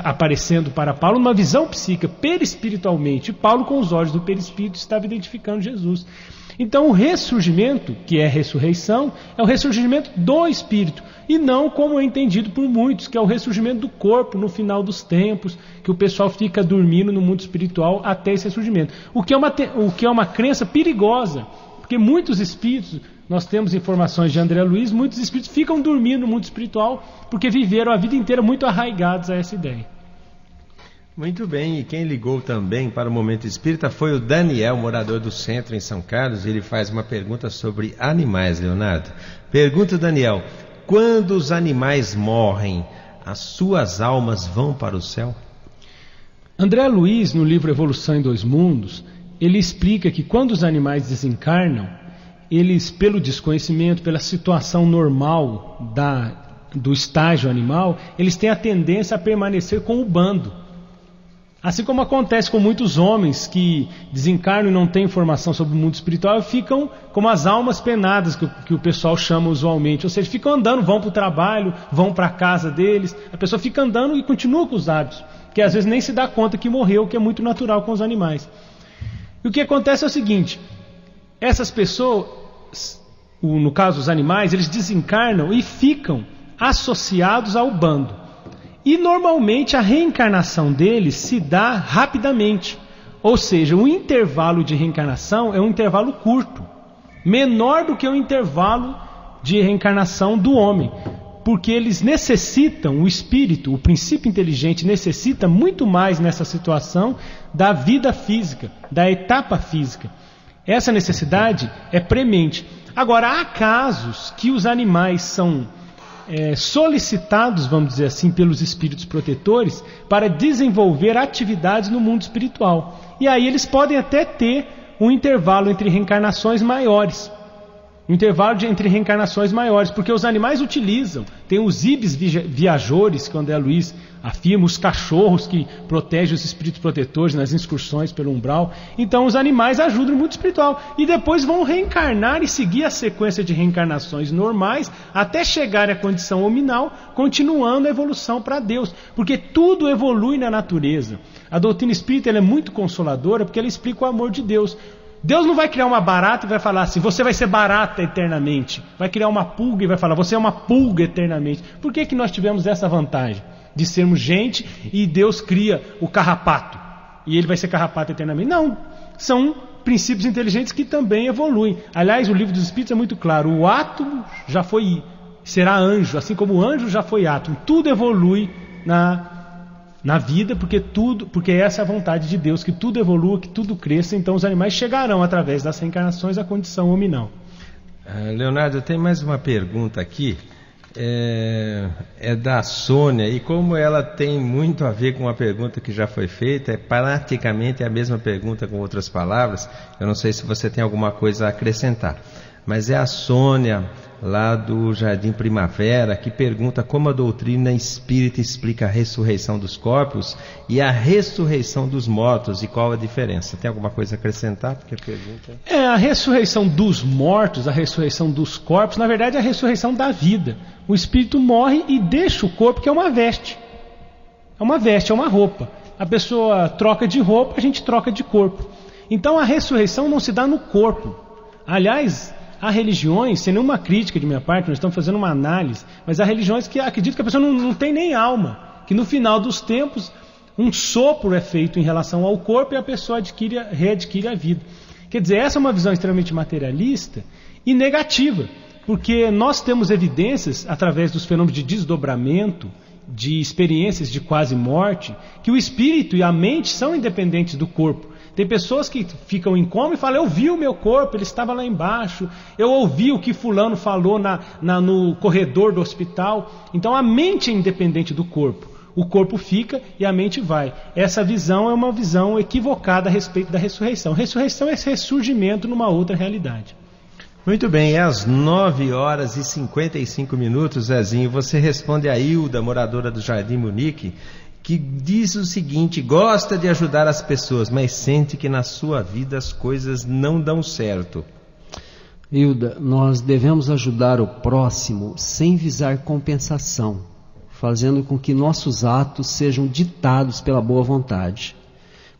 aparecendo para Paulo numa visão psíquica, perispiritualmente. E Paulo, com os olhos do perispírito, estava identificando Jesus. Então, o ressurgimento, que é a ressurreição, é o ressurgimento do espírito, e não como é entendido por muitos, que é o ressurgimento do corpo no final dos tempos, que o pessoal fica dormindo no mundo espiritual até esse ressurgimento. O que é uma crença perigosa, porque muitos espíritos, nós temos informações de André Luiz, muitos espíritos ficam dormindo no mundo espiritual porque viveram a vida inteira muito arraigados a essa ideia. Muito bem, e quem ligou também para o Momento Espírita foi o Daniel, morador do centro em São Carlos. Ele faz uma pergunta sobre animais, Leonardo. Pergunta, Daniel, quando os animais morrem, as suas almas vão para o céu? André Luiz, no livro Evolução em Dois Mundos, ele explica que quando os animais desencarnam, eles, pelo desconhecimento, pela situação normal do estágio animal, eles têm a tendência a permanecer com o bando. Assim como acontece com muitos homens que desencarnam e não têm informação sobre o mundo espiritual, ficam como as almas penadas, que o pessoal chama usualmente. Ou seja, ficam andando, vão para o trabalho, vão para a casa deles. A pessoa fica andando e continua com os hábitos, que às vezes nem se dá conta que morreu, que é muito natural com os animais. E o que acontece é o seguinte, essas pessoas, no caso os animais, eles desencarnam e ficam associados ao bando. E normalmente a reencarnação deles se dá rapidamente. Ou seja, o intervalo de reencarnação é um intervalo curto, menor do que o intervalo de reencarnação do homem. Porque eles necessitam, o espírito, o princípio inteligente necessita muito mais nessa situação da vida física, da etapa física. Essa necessidade é premente. Agora, há casos que os animais são solicitados, vamos dizer assim, pelos espíritos protetores para desenvolver atividades no mundo espiritual. E aí eles podem até ter um intervalo entre reencarnações maiores. Entre reencarnações maiores, porque os animais utilizam, tem os ibis viajores, que o André Luiz afirma, os cachorros que protegem os espíritos protetores nas excursões pelo umbral. Então os animais ajudam no mundo espiritual e depois vão reencarnar e seguir a sequência de reencarnações normais até chegar à condição hominal, continuando a evolução para Deus, porque tudo evolui na natureza. A doutrina espírita ela é muito consoladora porque ela explica o amor de Deus. Deus não vai criar uma barata e vai falar assim, você vai ser barata eternamente. Vai criar uma pulga e vai falar, você é uma pulga eternamente. Por que nós tivemos essa vantagem de sermos gente e Deus cria o carrapato e ele vai ser carrapato eternamente? Não, são princípios inteligentes que também evoluem. Aliás, o livro dos Espíritos é muito claro, o átomo já foi, será anjo, assim como o anjo já foi átomo. Tudo evolui na vida, porque essa é a vontade de Deus, que tudo evolua, que tudo cresça. Então os animais chegarão através das reencarnações à condição hominal. Leonardo, tem mais uma pergunta aqui, é da Sônia, e como ela tem muito a ver com a pergunta que já foi feita, é praticamente a mesma pergunta com outras palavras, eu não sei se você tem alguma coisa a acrescentar. mas é a Sônia, lá do Jardim Primavera, que pergunta como a doutrina espírita explica a ressurreição dos corpos e a ressurreição dos mortos e qual a diferença. Tem alguma coisa a acrescentar? Porque a pergunta... A ressurreição dos mortos, a ressurreição dos corpos, na verdade é a ressurreição da vida. O espírito morre e deixa o corpo, que é uma veste. É uma veste, é uma roupa. A pessoa troca de roupa, a gente troca de corpo. Então a ressurreição não se dá no corpo. Aliás, há religiões, sem nenhuma crítica de minha parte, nós estamos fazendo uma análise, mas há religiões que acreditam que a pessoa não tem nem alma, que no final dos tempos um sopro é feito em relação ao corpo e a pessoa readquire a vida. Quer dizer, essa é uma visão extremamente materialista e negativa, porque nós temos evidências, através dos fenômenos de desdobramento, de experiências de quase morte, que o espírito e a mente são independentes do corpo. Tem pessoas que ficam em coma e falam: eu vi o meu corpo, ele estava lá embaixo, eu ouvi o que fulano falou no corredor do hospital. Então a mente é independente do corpo, o corpo fica e a mente vai. Essa visão é uma visão equivocada a respeito da ressurreição. Ressurreição é esse ressurgimento numa outra realidade. Muito bem, é às 9h55, Zezinho. Você responde a Hilda, moradora do Jardim Munique, que diz o seguinte: gosta de ajudar as pessoas, mas sente que na sua vida as coisas não dão certo. Hilda, nós devemos ajudar o próximo sem visar compensação, fazendo com que nossos atos sejam ditados pela boa vontade.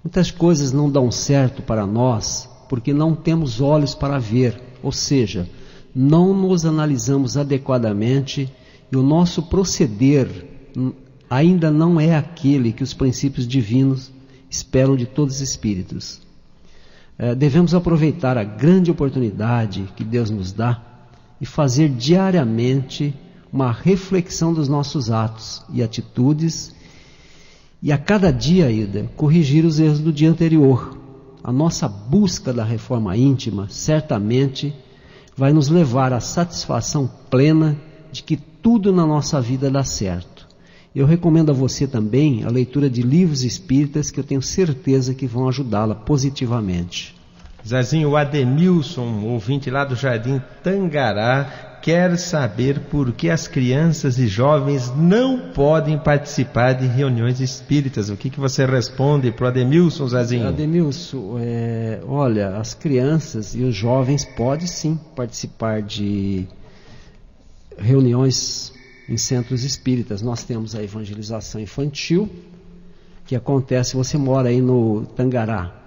Muitas coisas não dão certo para nós porque não temos olhos para ver, ou seja, não nos analisamos adequadamente e o nosso proceder ainda não é aquele que os princípios divinos esperam de todos os espíritos. Devemos aproveitar a grande oportunidade que Deus nos dá e fazer diariamente uma reflexão dos nossos atos e atitudes e a cada dia, Ida, corrigir os erros do dia anterior. A nossa busca da reforma íntima certamente vai nos levar à satisfação plena de que tudo na nossa vida dá certo. Eu recomendo a você também a leitura de livros espíritas que eu tenho certeza que vão ajudá-la positivamente. Zezinho, o Ademilson, ouvinte lá do Jardim Tangará, quer saber por que as crianças e jovens não podem participar de reuniões espíritas. O que você responde para o Ademilson, Zezinho? Ademilson, olha, as crianças e os jovens podem sim participar de reuniões em centros espíritas. Nós temos a evangelização infantil, que acontece, você mora aí no Tangará.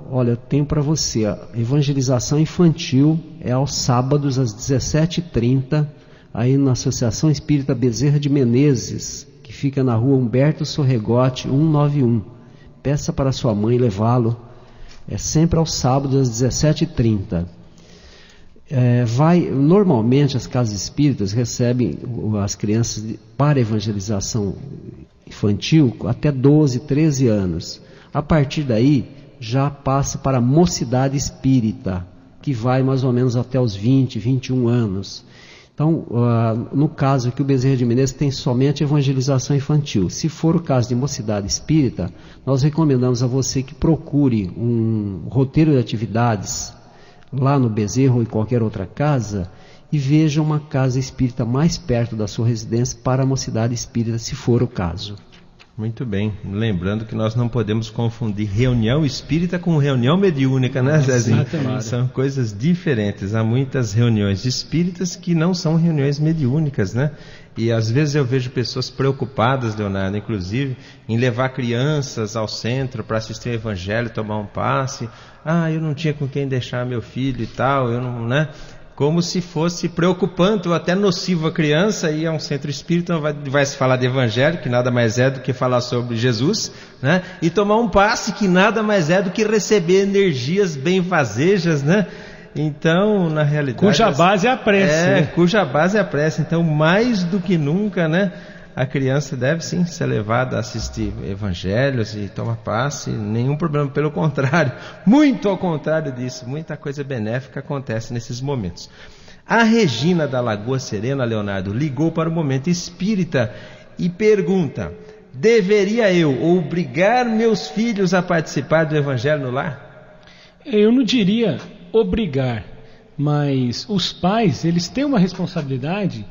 Olha, eu tenho para você, a evangelização infantil é aos sábados às 17h30, aí na Associação Espírita Bezerra de Menezes, que fica na rua Humberto Sorregote 191. Peça para sua mãe levá-lo, é sempre aos sábados às 17h30. Normalmente as casas espíritas recebem as crianças para evangelização infantil até 12, 13 anos. A partir daí já passa para a mocidade espírita, que vai mais ou menos até os 20, 21 anos. Então, no caso aqui, o Bezerra de Menezes tem somente evangelização infantil. Se for o caso de mocidade espírita, nós recomendamos a você que procure um roteiro de atividades lá no Bezerra ou em qualquer outra casa e veja uma casa espírita mais perto da sua residência para a mocidade espírita, se for o caso. Muito bem, lembrando que nós não podemos confundir reunião espírita com reunião mediúnica, né, Zezinho? São coisas diferentes. Há muitas reuniões espíritas que não são reuniões mediúnicas, né? E às vezes eu vejo pessoas preocupadas, Leonardo, inclusive, em levar crianças ao centro para assistir ao evangelho, tomar um passe. Eu não tinha com quem deixar meu filho e tal, eu não, né? Como se fosse preocupante ou até nocivo a criança ir a um centro espírita, vai se falar de evangelho, que nada mais é do que falar sobre Jesus, né? E tomar um passe, que nada mais é do que receber energias benfazejas, né? Então, na realidade... Cuja base é a prece. Cuja base é a prece. Então, mais do que nunca, né? A criança deve sim ser levada a assistir evangelhos e tomar passe, nenhum problema, pelo contrário, muito ao contrário disso, muita coisa benéfica acontece nesses momentos. A Regina da Lagoa Serena, Leonardo, ligou para o Momento Espírita e pergunta: deveria eu obrigar meus filhos a participar do evangelho no lar? Eu não diria obrigar, Mas os pais, eles têm uma responsabilidade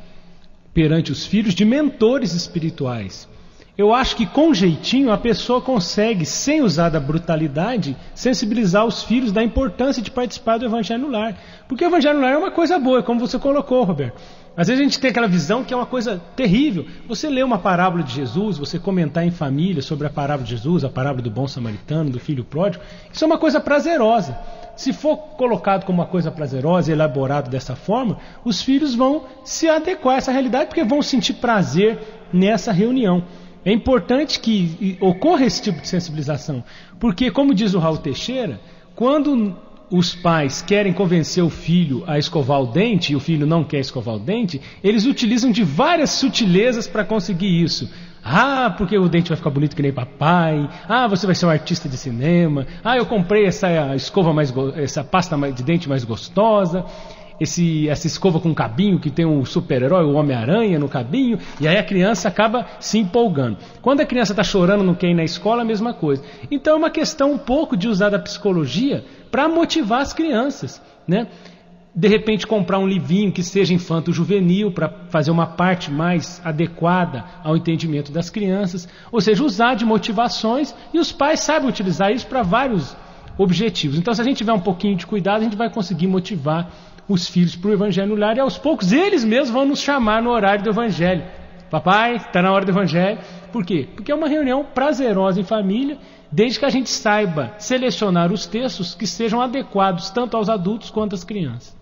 perante os filhos de mentores espirituais. Eu acho que com jeitinho a pessoa consegue, sem usar da brutalidade, sensibilizar os filhos da importância de participar do Evangelho no Lar. Porque o Evangelho no Lar é uma coisa boa, como você colocou, Roberto. Às vezes a gente tem aquela visão que é uma coisa terrível. Você lê uma parábola de Jesus, você comentar em família sobre a parábola de Jesus, a parábola do bom samaritano, do filho pródigo, isso é uma coisa prazerosa. Se for colocado como uma coisa prazerosa e elaborado dessa forma, os filhos vão se adequar a essa realidade porque vão sentir prazer nessa reunião. É importante que ocorra esse tipo de sensibilização, porque, como diz o Raul Teixeira, quando os pais querem convencer o filho a escovar o dente e o filho não quer escovar o dente, eles utilizam de várias sutilezas para conseguir isso. Ah, porque o dente vai ficar bonito que nem papai. Ah, você vai ser um artista de cinema. Ah, eu comprei essa pasta de dente mais gostosa. Essa escova com cabinho que tem um super-herói, o Homem-Aranha no cabinho, e aí a criança acaba se empolgando. Quando a criança está chorando, não quer ir na escola, a mesma coisa. Então é uma questão um pouco de usar da psicologia para motivar as crianças, né? De repente comprar um livrinho que seja infanto-juvenil para fazer uma parte mais adequada ao entendimento das crianças, ou seja, usar de motivações, e os pais sabem utilizar isso para vários objetivos. Então, se a gente tiver um pouquinho de cuidado, a gente vai conseguir motivar os filhos para o Evangelho no Lar, e aos poucos eles mesmos vão nos chamar no horário do Evangelho. Papai, está na hora do Evangelho. Por quê? Porque é uma reunião prazerosa em família, desde que a gente saiba selecionar os textos que sejam adequados tanto aos adultos quanto às crianças.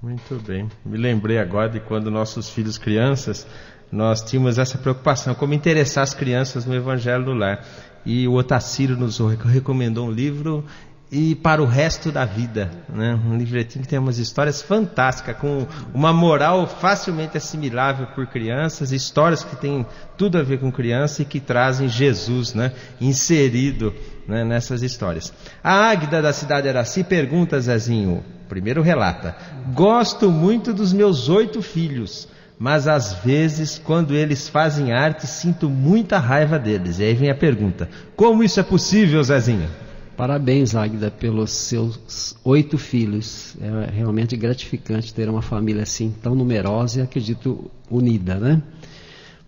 Muito bem. Me lembrei agora de quando nossos filhos crianças, nós tínhamos essa preocupação, como interessar as crianças no Evangelho no Lar. E o Otacílio nos recomendou um livro e para o resto da vida, né? Um livretinho que tem umas histórias fantásticas, com uma moral facilmente assimilável por crianças, histórias que têm tudo a ver com criança e que trazem Jesus, né, inserido, né, nessas histórias. A Águida da cidade de Araci pergunta, Zezinho, primeiro relata: gosto muito dos meus 8 filhos, mas às vezes quando eles fazem arte sinto muita raiva deles. E aí vem a pergunta: como isso é possível, Zezinho? Parabéns, Águida, pelos seus 8 filhos. É realmente gratificante ter uma família assim tão numerosa e, acredito, unida, né?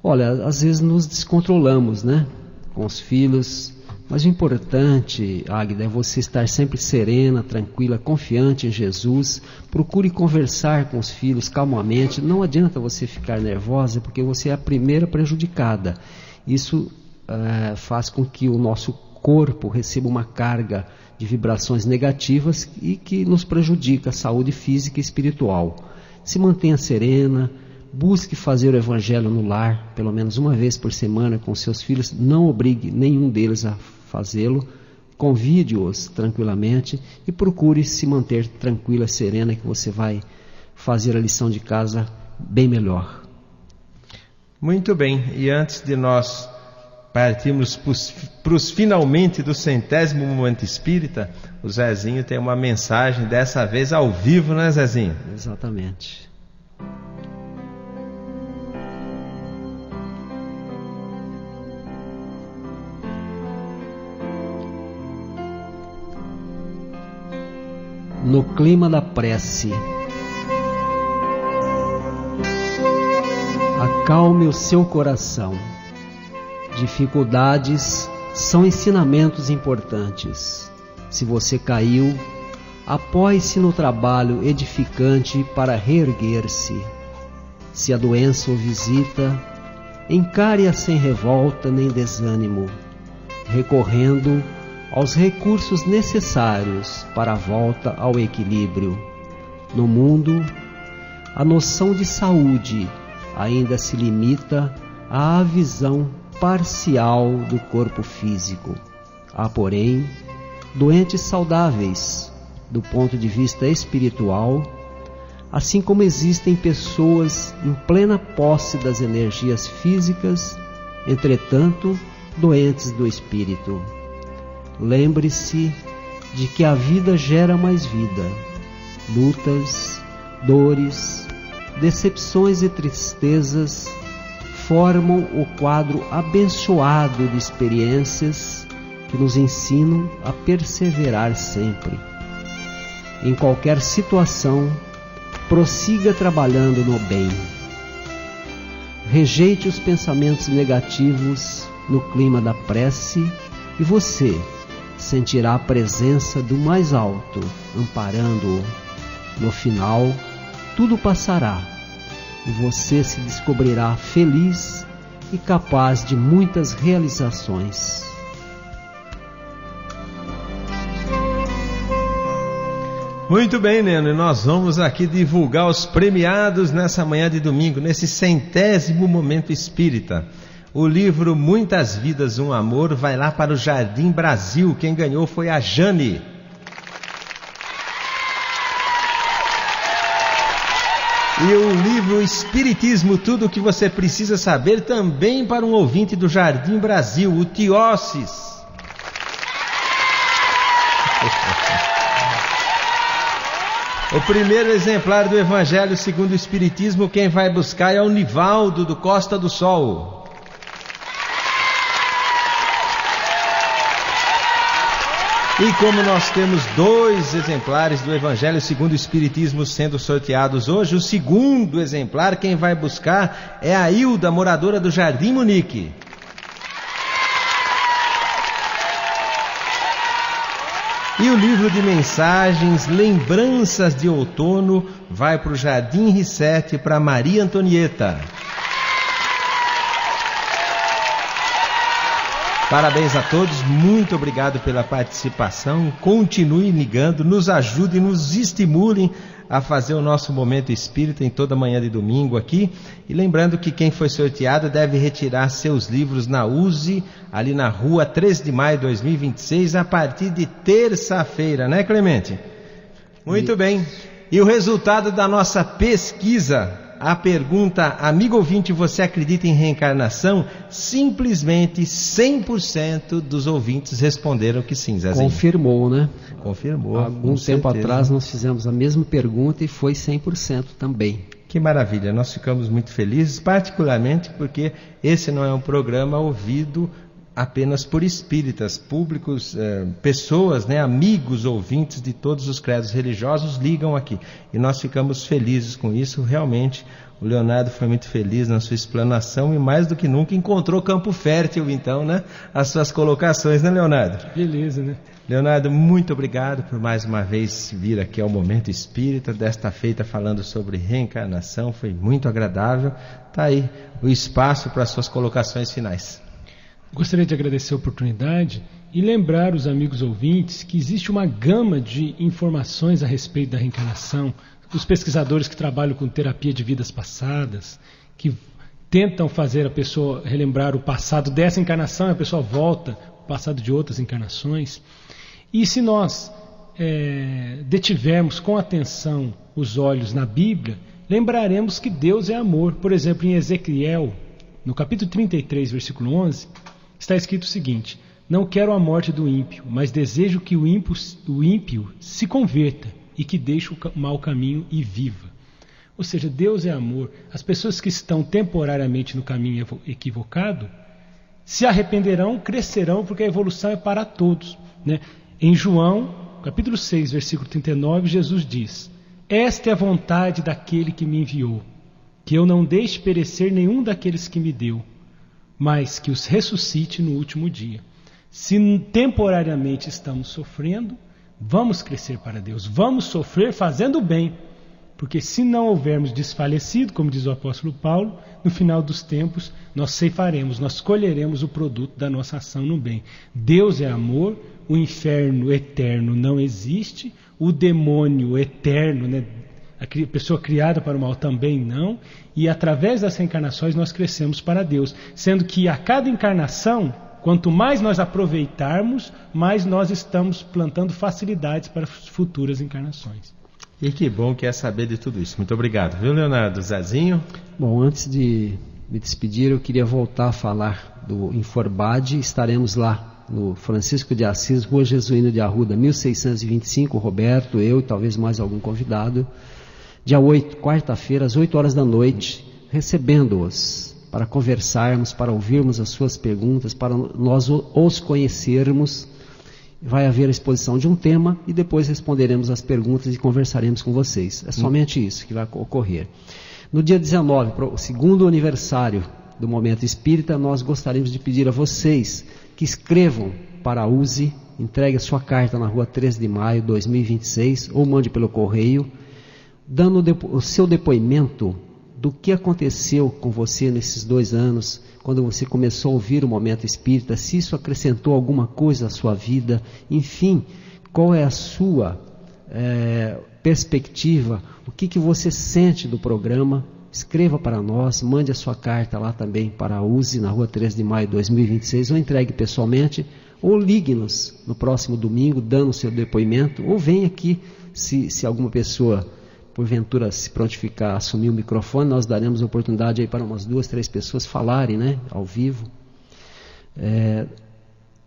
Olha, às vezes nos descontrolamos, né, com os filhos, mas o importante, Águida, é você estar sempre serena, tranquila, confiante em Jesus. Procure conversar com os filhos calmamente. Não adianta você ficar nervosa, porque você é a primeira prejudicada. Isso faz com que o nosso corpo receba uma carga de vibrações negativas e que nos prejudica a saúde física e espiritual. Se mantenha serena, busque fazer o Evangelho no lar, pelo menos uma vez por semana com seus filhos. Não obrigue nenhum deles a fazê-lo, convide-os tranquilamente e procure se manter tranquila, serena, que você vai fazer a lição de casa bem melhor. Muito bem, e antes de nós partimos para os finalmente do 100º Momento Espírita, o Zezinho tem uma mensagem, dessa vez ao vivo, né, Zezinho? Exatamente. No clima da prece, acalme o seu coração. Dificuldades são ensinamentos importantes. Se você caiu, apoie-se no trabalho edificante para reerguer-se. Se a doença o visita, encare-a sem revolta nem desânimo, recorrendo aos recursos necessários para a volta ao equilíbrio. No mundo, a noção de saúde ainda se limita à visão parcial do corpo físico. Há, porém, doentes saudáveis do ponto de vista espiritual, assim como existem pessoas em plena posse das energias físicas, entretanto, doentes do espírito. Lembre-se de que a vida gera mais vida. Lutas, dores, decepções e tristezas formam o quadro abençoado de experiências que nos ensinam a perseverar sempre. Em qualquer situação, prossiga trabalhando no bem. Rejeite os pensamentos negativos no clima da prece e você sentirá a presença do mais alto amparando-o. No final, tudo passará e você se descobrirá feliz e capaz de muitas realizações. Muito bem, Neno, e nós vamos aqui divulgar os premiados nessa manhã de domingo, nesse 100º Momento Espírita. O livro Muitas Vidas, um Amor vai lá para o Jardim Brasil. Quem ganhou foi a Jane. E o livro Espiritismo, tudo o que você precisa saber, também para um ouvinte do Jardim Brasil, o Tiossis. O primeiro exemplar do Evangelho segundo o Espiritismo, quem vai buscar é o Nivaldo, do Costa do Sol. E como nós temos 2 exemplares do Evangelho segundo o Espiritismo sendo sorteados hoje, o segundo exemplar, quem vai buscar é a Hilda, moradora do Jardim Munique. E o livro de mensagens, Lembranças de Outono, vai para o Jardim Rissete, para Maria Antonieta. Parabéns a todos, muito obrigado pela participação. Continue ligando, nos ajudem, nos estimulem a fazer o nosso Momento Espírita em toda manhã de domingo aqui. E lembrando que quem foi sorteado deve retirar seus livros na USE, ali na rua 13 de maio de 2026, a partir de terça-feira, né, Clemente? Muito bem. E o resultado da nossa pesquisa, a pergunta, amigo ouvinte, você acredita em reencarnação? Simplesmente 100% dos ouvintes responderam que sim, Zezinho. Confirmou, né? Confirmou. Algum tempo atrás nós fizemos a mesma pergunta e foi 100% também. Que maravilha, nós ficamos muito felizes, particularmente porque esse não é um programa ouvido apenas por espíritas, públicos, pessoas, né, amigos, ouvintes de todos os credos religiosos ligam aqui. E nós ficamos felizes com isso, realmente. O Leonardo foi muito feliz na sua explanação e mais do que nunca encontrou campo fértil, então, né? As suas colocações, né, Leonardo? Beleza, né? Leonardo, muito obrigado por mais uma vez vir aqui ao Momento Espírita, desta feita falando sobre reencarnação, foi muito agradável. Está aí o espaço para as suas colocações finais. Gostaria de agradecer a oportunidade e lembrar os amigos ouvintes que existe uma gama de informações a respeito da reencarnação. Os pesquisadores que trabalham com terapia de vidas passadas, que tentam fazer a pessoa relembrar o passado dessa encarnação e a pessoa volta ao passado de outras encarnações. E se nós detivermos com atenção os olhos na Bíblia, lembraremos que Deus é amor. Por exemplo, em Ezequiel, no capítulo 33, versículo 11, está escrito o seguinte: não quero a morte do ímpio, mas desejo que o ímpio se converta e que deixe o mau caminho e viva. Ou seja, Deus é amor. As pessoas que estão temporariamente no caminho equivocado se arrependerão, crescerão, porque a evolução é para todos, né? Em João, capítulo 6, versículo 39, Jesus diz: esta é a vontade daquele que me enviou, que eu não deixe perecer nenhum daqueles que me deu, mas que os ressuscite no último dia. Se temporariamente estamos sofrendo, vamos crescer para Deus, vamos sofrer fazendo o bem, porque se não houvermos desfalecido, como diz o apóstolo Paulo, no final dos tempos nós ceifaremos, nós colheremos o produto da nossa ação no bem. Deus é amor, o inferno eterno não existe, o demônio eterno, né, a pessoa criada para o mal também não, e através das reencarnações nós crescemos para Deus, sendo que a cada encarnação, quanto mais nós aproveitarmos, mais nós estamos plantando facilidades para futuras encarnações. E que bom que é saber de tudo isso. Muito obrigado, viu, Leonardo? Zezinho? Bom, antes de me despedir, eu queria voltar a falar do Inforbade. Estaremos lá no Francisco de Assis, Rua Jesuíno de Arruda, 1625, Roberto, eu e talvez mais algum convidado. Dia 8, quarta-feira, às 8 horas da noite, recebendo-os para conversarmos, para ouvirmos as suas perguntas, para nós os conhecermos vai haver a exposição de um tema e depois responderemos as perguntas e conversaremos com vocês. É somente isso que vai ocorrer. No dia 19, o segundo aniversário do Momento Espírita, nós gostaríamos de pedir a vocês que escrevam para a USE, entregue a sua carta na rua 13 de maio, 2026, ou mande pelo correio, dando o seu depoimento do que aconteceu com você nesses 2 anos, quando você começou a ouvir o Momento Espírita, se isso acrescentou alguma coisa à sua vida, enfim, qual é a sua perspectiva, o que você sente do programa. Escreva para nós, mande a sua carta lá também para a USE, na rua 13 de maio de 2026, ou entregue pessoalmente, ou ligue-nos no próximo domingo, dando o seu depoimento, ou venha aqui, se alguma pessoa, porventura, se prontificar a assumir o microfone, nós daremos oportunidade aí para umas 2, 3 pessoas falarem, né, ao vivo,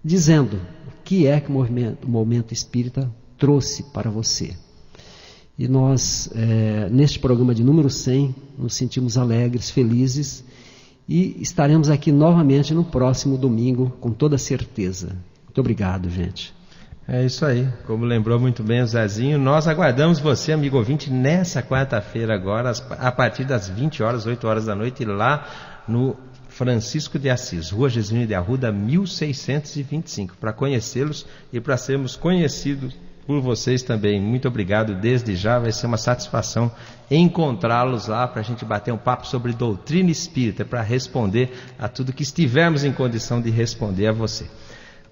dizendo o que é que o Momento Espírita trouxe para você. E nós, neste programa de número 100, nos sentimos alegres, felizes, e estaremos aqui novamente no próximo domingo, com toda certeza. Muito obrigado, gente. É isso aí, como lembrou muito bem o Zezinho, nós aguardamos você, amigo ouvinte, nessa quarta-feira agora, a partir das 20 horas, 8 horas da noite, lá no Francisco de Assis, Rua Jesuíno de Arruda, 1625, para conhecê-los e para sermos conhecidos por vocês também. Muito obrigado desde já, vai ser uma satisfação encontrá-los lá para a gente bater um papo sobre doutrina espírita, para responder a tudo que estivermos em condição de responder a você.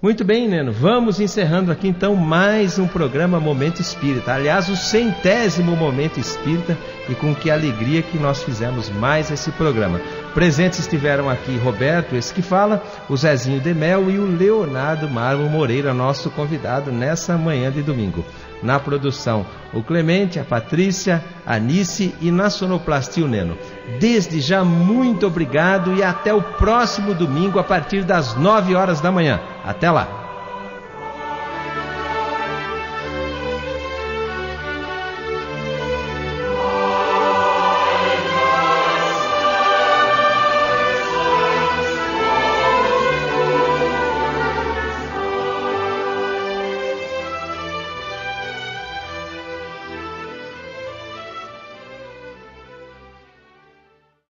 Muito bem, Neno, vamos encerrando aqui então mais um programa Momento Espírita, aliás o 100º Momento Espírita, e com que alegria que nós fizemos mais esse programa. Presentes estiveram aqui Roberto, esse que fala, o Zezinho de Mel e o Leonardo Marmo Moreira, nosso convidado nessa manhã de domingo. Na produção, o Clemente, a Patrícia, a Nice, e na sonoplastia o Neno. Desde já, muito obrigado e até o próximo domingo a partir das 9 horas da manhã. Até lá!